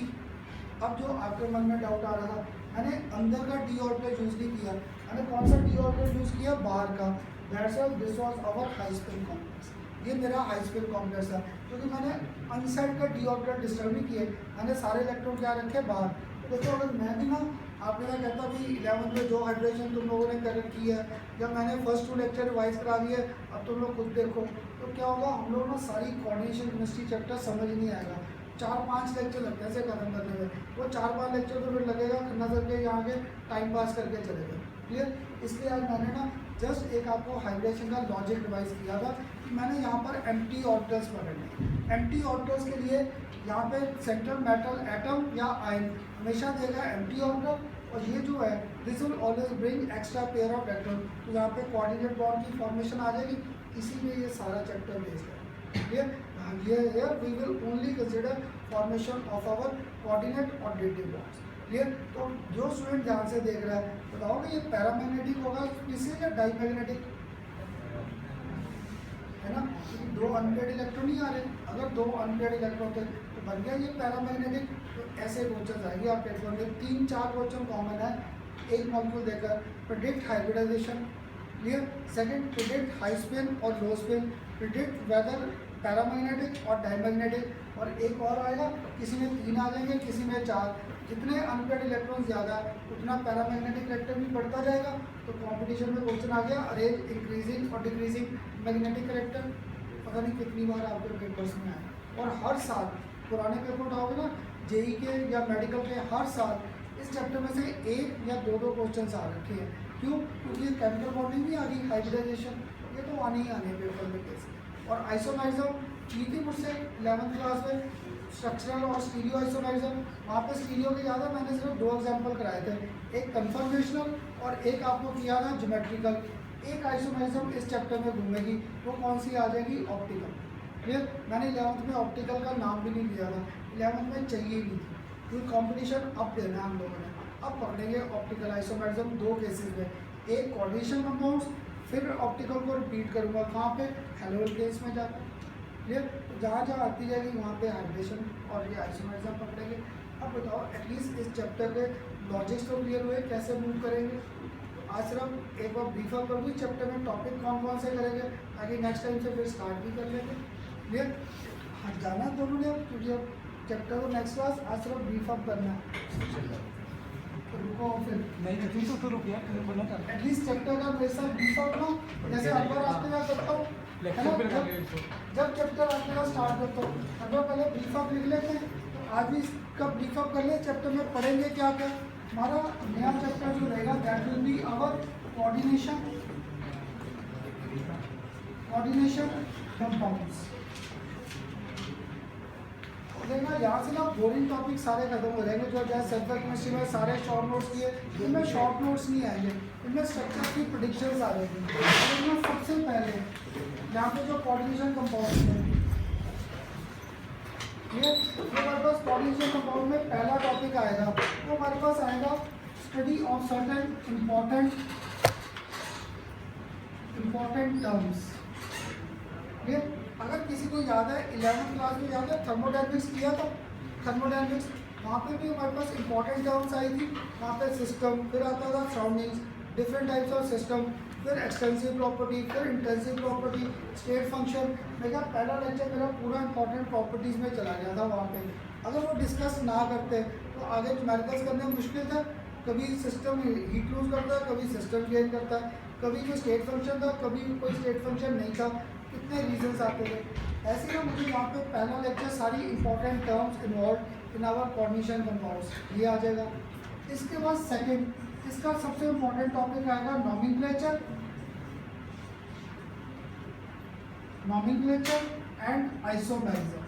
[SPEAKER 1] अब जो आपके मन में डाउट आ रहा था, मैंने अंदर का डी ऑर्बिटल यूज नहीं किया, मैंने कौन सा डी ऑर्बिटल यूज किया बाहर का, that's why this was our high spin complex, ये मेरा हाई स्पिन कॉम्प्लेक्स था, क्योंकि मैंने अनसाइड का डी ऑर्बिटल डिस्टर्ब नहीं किए, मैंने सारे इलेक्ट्रॉन क्या रखे बाहर। तो देखो अगर मैं भी ना आपके साथ कहता भी 11th में जो हाइड्रेशन तुम लोगों ने कर की है, या मैंने फर्स्ट 2 लेक्चर रिवाइज करा दिए, अब तुम लोग खुद देखो तो क्या होगा, हम लोग ना सारी कोऑर्डिनेशन केमिस्ट्री चैप्टर समझ नहीं आएगा, 4-5 लेक्चर लगते हैं ऐसे खत्म करने में, वो 4-5 लेक्चर तो फिर लगेगा नजर के यहाँ के टाइम पास करके चलेगा, क्लियर। इसलिए आज मैंने ना जस्ट एक आपको हाइड्रेशन का लॉजिक रिवाइज किया था कि मैंने यहाँ पर एम्प्टी ऑर्बिटल्स पढ़े हैं। एम्प्टी ऑर्बिटल्स के लिए यहाँ पे सेंट्रल मेटल एटम या आयन हमेशा देगा एम्प्टी ऑर्बिटल, और ये जो है this will always bring extra pair of electron, तो यहाँ पे कोऑर्डिनेट बॉन्ड की फॉर्मेशन आ जाएगी, इसी में ये सारा चैप्टर बेस्ड है, clear. Here we will only consider formation of our coordinate or dative bonds, clear. तो जो स्टूडेंट ध्यान से देख रहा है बताओगे ये पैरामैग्नेटिक होगा स्पीसीज या डाईमैग्नेटिक, है ना, क्योंकि 2 अनपेयर्ड इलेक्ट्रॉन नहीं आ रहे, अगर 2 अनपेयर्ड इलेक्ट्रॉन थे तो बन गया ये पैरामैग्नेटिक। तो ऐसे क्वेश्चन आएंगे आप पेपर में, 3-4 क्वेश्चन कॉमन है, एक मॉलिक्यूल देकर predict hybridisation, clear. Second predict high spin और low spin, predict whether paramagnetic और डाईमैग्नेटिक, और एक और आएगा किसी में 3 आ जाएंगे किसी में 4, जितने अनपेयर्ड इलेक्ट्रॉन ज़्यादा उतना पैरामैग्नेटिक करेक्टर भी बढ़ता जाएगा। तो कंपटीशन में क्वेश्चन आ गया अरेंज इंक्रीजिंग और डिक्रीजिंग मैग्नेटिक करेक्टर, पता नहीं कितनी बार आपके पेपर्स में आए, और हर साल पुराने पेपर उठाओगे ना जेई के या मेडिकल के, हर साल इस चैप्टर में से 1 या 2 क्वेश्चन आ रखे हैं। क्यों? क्योंकि केमिकल बॉन्डिंग भी आ रही, हाइब्रिडाइजेशन, ये तो आने ही आने पेपर में केस। और आइसोमरिज्म की थी मुझसे 11th क्लास में, स्ट्रक्चरल और स्टीरियो आइसोमरिज्म, वहाँ पे स्टीरियो के ज़्यादा मैंने सिर्फ 2 एग्जाम्पल कराए थे, एक कन्फर्मेशनल और एक आपको किया था ज्योमेट्रिकल। एक आइसोमरिज्म इस चैप्टर में घूमेगी, वो कौन सी आ जाएगी ऑप्टिकल, क्लियर। मैंने 11th में ऑप्टिकल का नाम भी नहीं लिया था, 11th में चाहिए नहीं थी, क्योंकि कॉम्पिटिशन अब देना हम लोगों ने। अब पकड़ेंगे ऑप्टिकल आइसोमेरिज्म दो केसेस में, एक कोऑर्डिनेशन कंपाउंड्स, फिर ऑप्टिकल को रिपीट करूँगा कहाँ पे, हेलोजन केस में जाकर। क्लियर। तो जहाँ जहाँ आती जाएगी वहाँ पे हाइब्रेशन और ये आइसोमेरिज्म पकड़ेंगे। अब बताओ एटलीस्ट इस चैप्टर के लॉजिक्स तो क्लियर हुए, कैसे मूव करेंगे। आज सिर्फ एक बार ब्रीफ अप कर दूँ चैप्टर में टॉपिक कौन कौन से करेंगे, ताकि नेक्स्ट टाइम से फिर स्टार्ट भी कर लेंगे। क्लियर। हट जाना है दोनों ने अब, क्योंकि अब चैप्टर को नेक्स्ट क्लास आज सिर्फ ब्रीफ अप करना है। तो रुको फिर
[SPEAKER 2] नहीं तो तुम तो रुक यार, तुम्हें बोला था
[SPEAKER 1] एटलीस्ट चैप्टर का मेरे साथ ब्रीफ अप ना, जैसे हर बार आपके साथ करता हूँ, है ना।
[SPEAKER 2] लेक्चर पे लगा इसको।
[SPEAKER 1] जब चैप्टर आपके साथ स्टार्ट करता हूँ हर बार पहले ब्रीफ अप लिख लेते हैं, तो आज भी इसका ब्रीफ अप कर ले। चैप्टर में पढ़ेंगे क्या क्या, हमारा नया चैप्टर जो रहेगा that will be our coordination compounds. देखना यहाँ से ना बोरिंग टॉपिक सारे खत्म हो जाएंगे, जो जैसे सेंट्रल केमिस्ट्री में सारे शॉर्ट नोट्स किए, इनमें शॉर्ट नोट्स नहीं आएंगे, इनमें स्ट्रक्चर की प्रेडिक्शंस आ जाएंगी। इनमें सबसे पहले यहाँ पे जो कोऑर्डिनेशन कंपाउंड्स हैं, ये हमारे पास कोऑर्डिनेशन कंपाउंड में पहला टॉपिक आएगा, वो हमारे पास आएगा study of certain important terms. ये अगर किसी को याद है 11th क्लास में याद है थर्मोडायनेमिक्स किया था, थर्मोडायनेमिक्स वहाँ पे भी हमारे पास इंपॉर्टेंट टर्म्स आई थी। वहाँ पे सिस्टम, फिर आता था surroundings, different types of system, फिर एक्सटेंसिव प्रॉपर्टी, फिर इंटेंसिव प्रॉपर्टी, स्टेट फंक्शन। मेरा पहला लेक्चर मेरा पूरा इंपॉर्टेंट प्रॉपर्टीज़ में चला गया था वहाँ पे। अगर वो डिस्कस ना करते तो आगे न्यूमेरिकल्स करने मुश्किल था। कभी सिस्टम हीट लूज करता है, कभी सिस्टम गेन करता है, कभी जो स्टेट फंक्शन था कभी कोई स्टेट फंक्शन नहीं था, कितने रीजंस आते थे। ऐसे ना मुझे यहाँ पे पहला लेक्चर सारी important terms involve in our coordination compounds ये आ जाएगा। इसके बाद सेकंड, इसका सबसे इंपॉर्टेंट टॉपिक आएगा नॉमेनक्लेचर एंड आइसोमेरिज्म।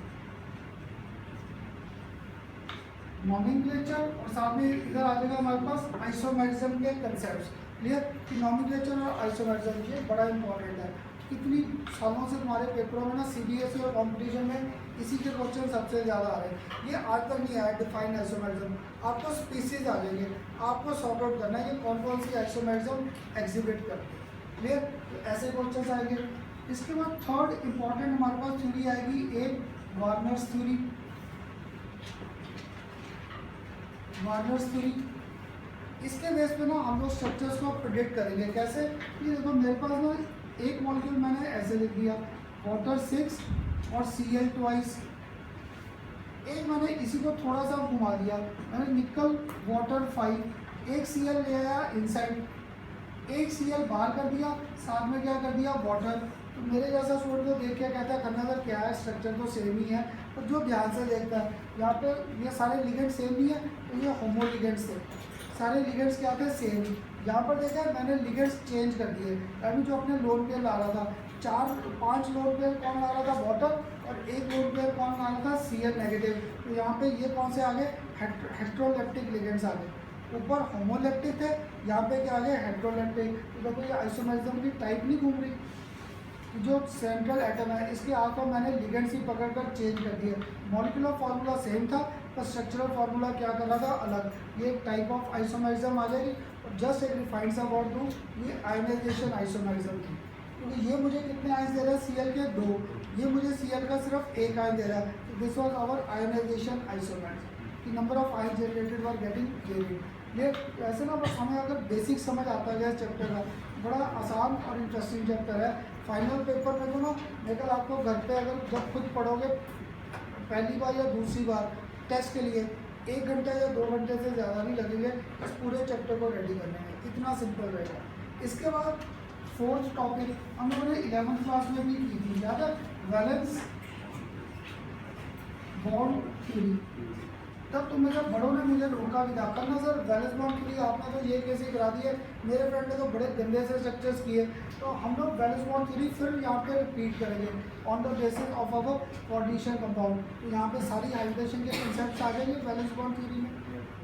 [SPEAKER 1] नॉमेनक्लेचर और साथ में इधर आ जाएगा हमारे पास आइसोमेरिज्म के कंसेप्ट्स। क्लियर कि नॉमेनक्लेचर और आइसोमेरिज्म ये बड़ा इंपॉर्टेंट है। कितनी सालों से तुम्हारे पेपरों में ना सीबीएसई और कंपटीशन में इसी के क्वेश्चन सबसे ज़्यादा आ रहे हैं। ये आज तक नहीं आया डिफाइन आइसोमेरिज्म, आपको स्पीसीज आ जाएंगे, आपको सॉर्ट आउट करना है ये कौन कौन सी आइसोमेरिज्म एग्जिबिट करते हैं। क्लियर। तो ऐसे क्वेश्चन आएंगे। इसके बाद थर्ड इंपॉर्टेंट हमारे पास थ्योरी आएगी एक वार्नर्स थ्योरी। इसके बेस पे ना हम लोग स्ट्रक्चर्स को प्रेडिक्ट करेंगे। कैसे, ये देखो मेरे पास ना एक मॉलिक्यूल मैंने ऐसे लिख दिया वाटर 6 और Cl ट्वाइस। एक मैंने इसी को थोड़ा सा घुमा दिया, मैंने निकल वाटर 5, एक Cl ले आया इनसाइड, एक Cl बाहर कर दिया, साथ में क्या कर दिया वाटर। तो मेरे जैसा स्टूडेंट को देख के कहता है करना सर क्या है, स्ट्रक्चर तो सेम ही है। तो जो ध्यान से देखता है यहाँ पे ये सारे लिगेंड सेम ही है, तो ये होमो लिगेंड्स थे, सारे लिगेंड्स क्या थे सेम। यहाँ पर देखा मैंने लिगेंड्स चेंज कर दिए, यानी जो अपने लोन पेयर ला रहा था 4-5 लोन पेयर कौन ला रहा था वाटर और एक लोन पेयर कौन ला रहा था Cl नेगेटिव। तो यहाँ पे ये कौन से आ गए हेट्रोलेप्टिक लिगेंड्स आ गए, ऊपर होमोलेप्टिक थे, यहाँ पे क्या आ गए हेट्रोलेप्टिक। तो देखो ये आइसोमेरिज्म की टाइप नहीं घूम रही, जो सेंट्रल एटम है इसके आंखों मैंने लिगेंड्स ही पकड़कर चेंज कर दिए। मॉलिक्यूलर फार्मूला सेम था पर स्ट्रक्चरल फार्मूला क्या कर रहा था अलग। ये एक टाइप ऑफ आइसोमेरिज्म आ जाएगी। और जस्ट एक रिफाइंड सा वर्ड दूँ, ये आयनाइजेशन आइसोमेरिज्म थी, क्योंकि ये मुझे कितने आयंस दे रहा है Cl के 2, ये मुझे Cl का सिर्फ 1 आयन दे रहा है। तो this was our ionisation isomerism कि number of ion generated were getting varied. ये ऐसे ना बस हमें अगर बेसिक समझ आता गया चैप्टर का, बड़ा आसान और इंटरेस्टिंग चैप्टर है। फाइनल पेपर में तो ना लेकर आपको घर पे अगर जब खुद पढ़ोगे पहली बार या दूसरी बार टेस्ट के लिए 1 घंटा या 2 घंटे से ज़्यादा नहीं लगेंगे इस पूरे चैप्टर को रेडी करने में, इतना सिंपल रहेगा। इसके बाद फोर्थ टॉपिक हम लोगों ने 11th क्लास में भी की थी, याद है वैलेंस बॉन्ड थ्योरी। तब तो मेरे बड़ों ने मुझे रोका भी था, करना सर वैलेंस बॉन्ड थ्योरी आपने तो ये कैसे करा दी है, मेरे फ्रेंड ने तो बड़े गंदे से स्ट्रक्चर्स किए। तो हम लोग वैलेंस बॉन्ड थ्योरी फिर यहाँ पे रिपीट करेंगे on the basis of our coordination compound. तो यहाँ पे सारी हाइब्रिडेशन के कंसेप्ट आ जाएंगे वैलेंस बॉन्ड थ्योरी में।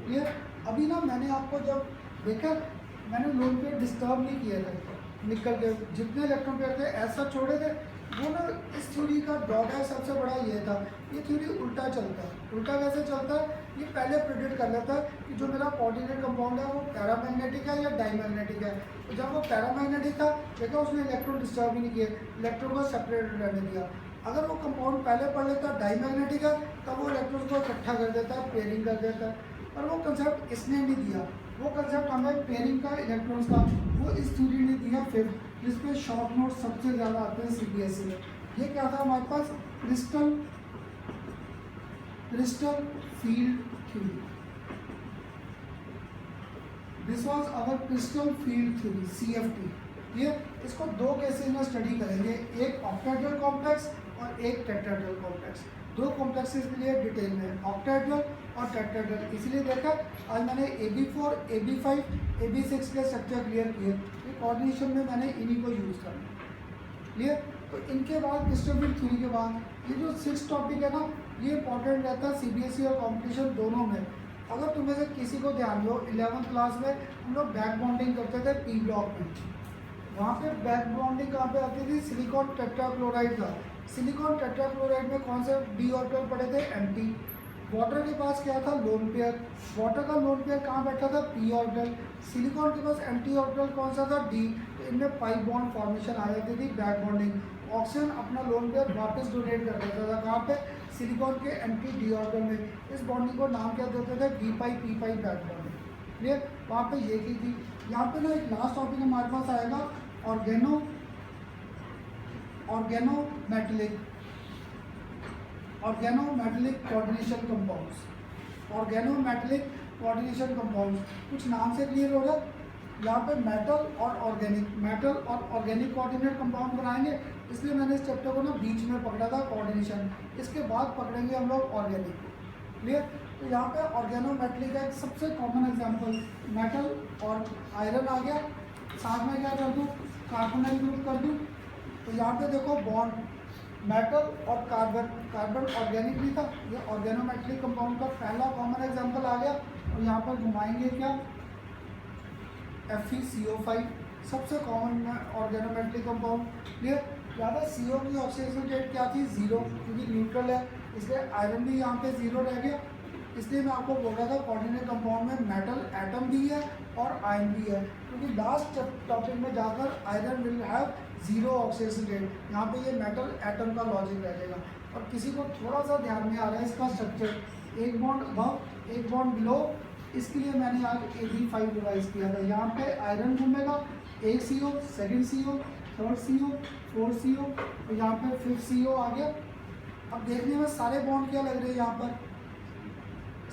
[SPEAKER 1] ये अभी ना मैंने आपको जब देखा मैंने लोन पे डिस्टर्ब नहीं किया था, निकल के जितने इलेक्ट्रॉन पेयर थे ऐसा छोड़े थे वो ना। इस थ्योरी का ड्रॉबैक सबसे बड़ा ये था, ये थ्योरी उल्टा चलता है। उल्टा कैसे चलता है, ये पहले प्रिडिक्ट कर लेता है कि जो मेरा कोऑर्डिनेट कंपाउंड है वो पैरामैग्नेटिक है या डाईमैग्नेटिक है। तो जब वो पैरामैग्नेटिक था देखा उसने इलेक्ट्रॉन डिस्टर्ब ही नहीं किए, इलेक्ट्रॉन को सेपरेट रहने दिया। अगर वो कंपाउंड पहले पढ़ लेता डाईमैग्नेटिक है तब वो इलेक्ट्रॉन को इकट्ठा कर देता है, पेयरिंग कर देता है। पर वो कंसेप्ट इसने नहीं दिया, वो कंसेप्ट हमें पेयरिंग का इलेक्ट्रॉन्स का वो इस थ्योरी ने दिया फिफ्थ, जिसपे शॉर्ट नोट सबसे ज़्यादा आते हैं सीबीएसई में। ये क्या था हमारे पास, crystal field theory. This was our crystal field theory CFT। ये इसको दो केसेस में स्टडी करेंगे, एक ऑक्टाहेड्रल कॉम्प्लेक्स और एक टेट्राहेड्रल कॉम्प्लेक्स। दो कॉम्प्लेक्सेस के लिए डिटेल में ऑक्टाहेड्रल और टेट्राहेड्रल इसलिए देखा। आज मैंने AB4, AB5, AB6 के स्ट्रक्चर क्लियर किए, कोऑर्डिनेशन में मैंने इन्हीं को यूज़ करना क्लियर। तो इनके बाद क्रिस्टल फील्ड थ्योरी के बाद ये जो 6 टॉपिक है ना, ये इंपॉर्टेंट रहता है CBSE और कॉम्पिटिशन दोनों में। अगर तुम्हें से किसी को ध्यान दो 11th क्लास में हम लोग बैक बॉन्डिंग करते थे P ब्लॉक में, वहाँ पे बैक बॉन्डिंग कहाँ पे आती थी, सिलिकॉन टेट्राक्लोराइड था। सिलिकॉन टेट्राक्लोराइड में कौन से डी ऑर्बिटल पड़े थे, एंटी। वाटर के पास क्या था, लोन पेयर। वाटर का लोन पेयर कहाँ बैठा था, P ऑर्बिटल। सिलिकॉन के पास एंटी ऑर्बिटल कौन सा था, D। तो इनमें पाई बॉन्ड फॉर्मेशन आ जाती थी, बैक बॉन्डिंग। ऑक्सीजन अपना लोन पेयर वापस डोनेट कर देता था कहाँ पे, सिलिकॉन के एंटी डी ऑर्बिटल में। इस बॉन्डिंग को नाम क्या देते थे, D पाई P पाई बैक बॉन्डिंग क्लियर। वहाँ पे ये की थी। यहाँ पे ना एक लास्ट टॉपिक हमारे पास आएगा organometallic coordination compounds. Organometallic coordination compounds कुछ नाम से क्लियर होगा। यहाँ पे मेटल और ऑर्गेनिक कोऑर्डिनेट कंपाउंड बनाएंगे, इसलिए मैंने इस चैप्टर को ना बीच में पकड़ा था कोऑर्डिनेशन, इसके बाद पकड़ेंगे हम लोग ऑर्गेनिक क्लियर। तो यहाँ पे ऑर्गेनोमेटेलिक का एक सबसे कॉमन एग्जांपल मेटल और आयरन आ गया, साथ में क्या कर दूँ, कार्बोनाइल ग्रुप कर दूँ। तो यहाँ पे देखो बॉन्ड मेटल और कार्बन ऑर्गेनिक भी था, ये ऑर्गेनोमेटेलिक कंपाउंड का पहला कॉमन एग्जांपल आ गया। और यहाँ पर घुमाएंगे क्या, FeCO5 सबसे कॉमन ऑर्गेनोमेटेलिक कंपाउंड क्लियर। ज़्यादा CO की ऑक्सीडेशन रेट क्या थी, 0, क्योंकि न्यूट्रल है, इसलिए आयरन भी यहाँ पे 0 रह गया। इसलिए मैं आपको बोल रहा था कोऑर्डिनेट कंपाउंड में मेटल एटम भी है और आयन भी है, क्योंकि लास्ट टॉपिक में जाकर iron will have 0 oxidation rate, यहाँ पे ये मेटल एटम का लॉजिक रह जाएगा। और किसी को थोड़ा सा ध्यान में आ रहा है इसका स्ट्रक्चर, एक बॉन्ड अबव एक बॉन्ड बिलो, इसके लिए मैंने आज AB5 रिवाइज किया था। यहाँ पे आयरन घूमेगा, एक CO, second CO, third CO, fourth CO, और यहाँ पे फिफ्थ CO आ गया। अब देखने में सारे बॉन्ड क्या लग रहे हैं, यहाँ पर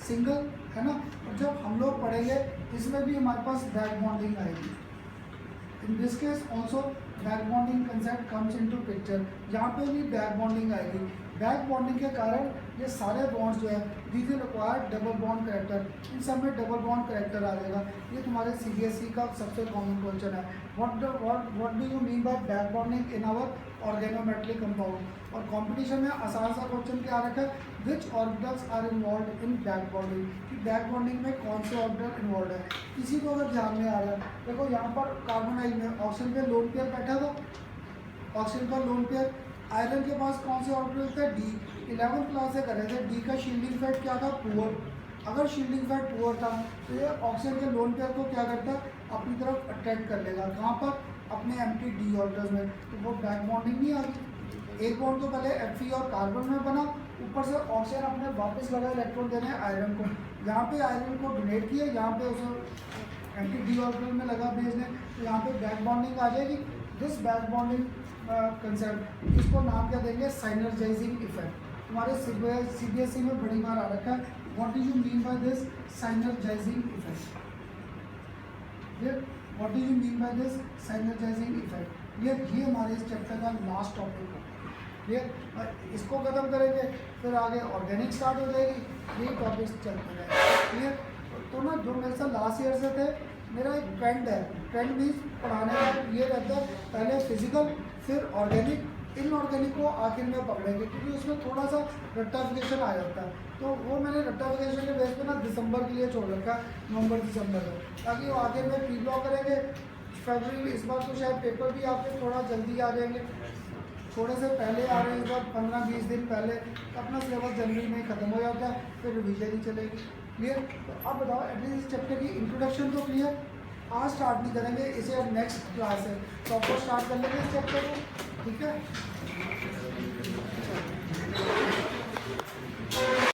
[SPEAKER 1] सिंगल है ना। और जब हम लोग पढ़ेंगे इसमें भी हमारे पास बैक बॉन्डिंग आएगी। In this case also back bonding concept comes into picture, यहाँ पे भी बैक बॉन्डिंग आएगी। बैक बॉन्डिंग के कारण ये सारे बॉन्ड्स जो है these required double bond character, इन सब में डबल बॉन्ड करेक्टर आ जाएगा। ये तुम्हारे CBSE का सबसे कॉमन क्वेश्चन है, what do you mean by back bonding in our organometallic compound. और कंपटीशन में आसान सा क्वेश्चन क्या रखा है, which orbitals are involve in back bonding, कि बैक बॉन्डिंग में कौन से ऑर्बिटल इन्वॉल्व है। किसी को अगर ध्यान में आ रहा है, देखो यहाँ पर कार्बोनाइल में ऑक्सीजन पे लोन पेयर बैठा था, ऑक्सीजन का लोन पेयर। आयरन के पास कौन से ऑर्बिटल थे, D। 11th क्लास से कर रहे थे, D का शील्डिंग फैक्ट क्या था, पुअर। अगर शील्डिंग फैक्ट पुअर था तो ये ऑक्सीजन के लोन पेयर को क्या करता है, अपनी तरफ अट्रैक्ट कर लेगा, कहाँ पर, अपने एम्प्टी D ऑर्बिटल्स में। तो वो बैक बॉन्डिंग नहीं आ गई। एक बॉन्ड तो पहले Fe और कार्बन में बना, ऊपर से ऑक्सीजन अपने वापस लगा इलेक्ट्रॉन देने आयरन को, यहाँ पे आयरन को डोनेट किया, यहाँ पे उसे एम्प्टी D ऑर्बिटल में लगा भेजने, तो यहाँ पे बैक बॉन्डिंग आ जाएगी। दिस बैक बॉन्डिंग कंसेप्ट, इसको नाम क्या देंगे, साइनर्जाइजिंग इफेक्ट। तुम्हारे CBSE में बड़ी बार आ रखा है, what do you mean by this synergizing effect, what do you mean by this synergizing effect. ये हमारे इस चैप्टर का लास्ट टॉपिक है क्लियर। इसको खत्म करेंगे फिर आगे ऑर्गेनिक स्टार्ट हो जाएगी, ये टॉपिक्स चलते रहेंगे क्लियर। तो ना जो मेरे साथ लास्ट ईयर से थे, मेरा एक ट्रेंड है, ट्रेंड मीन्स पढ़ाने का ये रहता है, पहले फिजिकल फिर ऑर्गेनिक, इनऑर्गेनिक को आखिर में पकड़ेंगे, क्योंकि उसमें थोड़ा सा रट्टाफिकेशन आ जाता है। तो वो मैंने रट्टाफिकेशन के बेस पे ना दिसंबर के लिए छोड़ रखा है, नवंबर दिसंबर में, ताकि वो आगे में P ब्लॉक करेंगे, फरवरी इस बार तो शायद पेपर भी आपके थोड़ा जल्दी आ जाएंगे, थोड़े से पहले आ रहे हैं, इस बार 15-20 दिन पहले। तो अपना सिलेबस जनवरी में ख़त्म हो जाता है, फिर रिविजन ही चलेगी। क्लियर? तो अब बताओ एटलीस्ट इस चैप्टर की इंट्रोडक्शन तो क्लियर। आज स्टार्ट नहीं करेंगे इसे, अब नेक्स्ट क्लास है तो आपको स्टार्ट कर लेंगे इस चैप्टर को, ठीक है।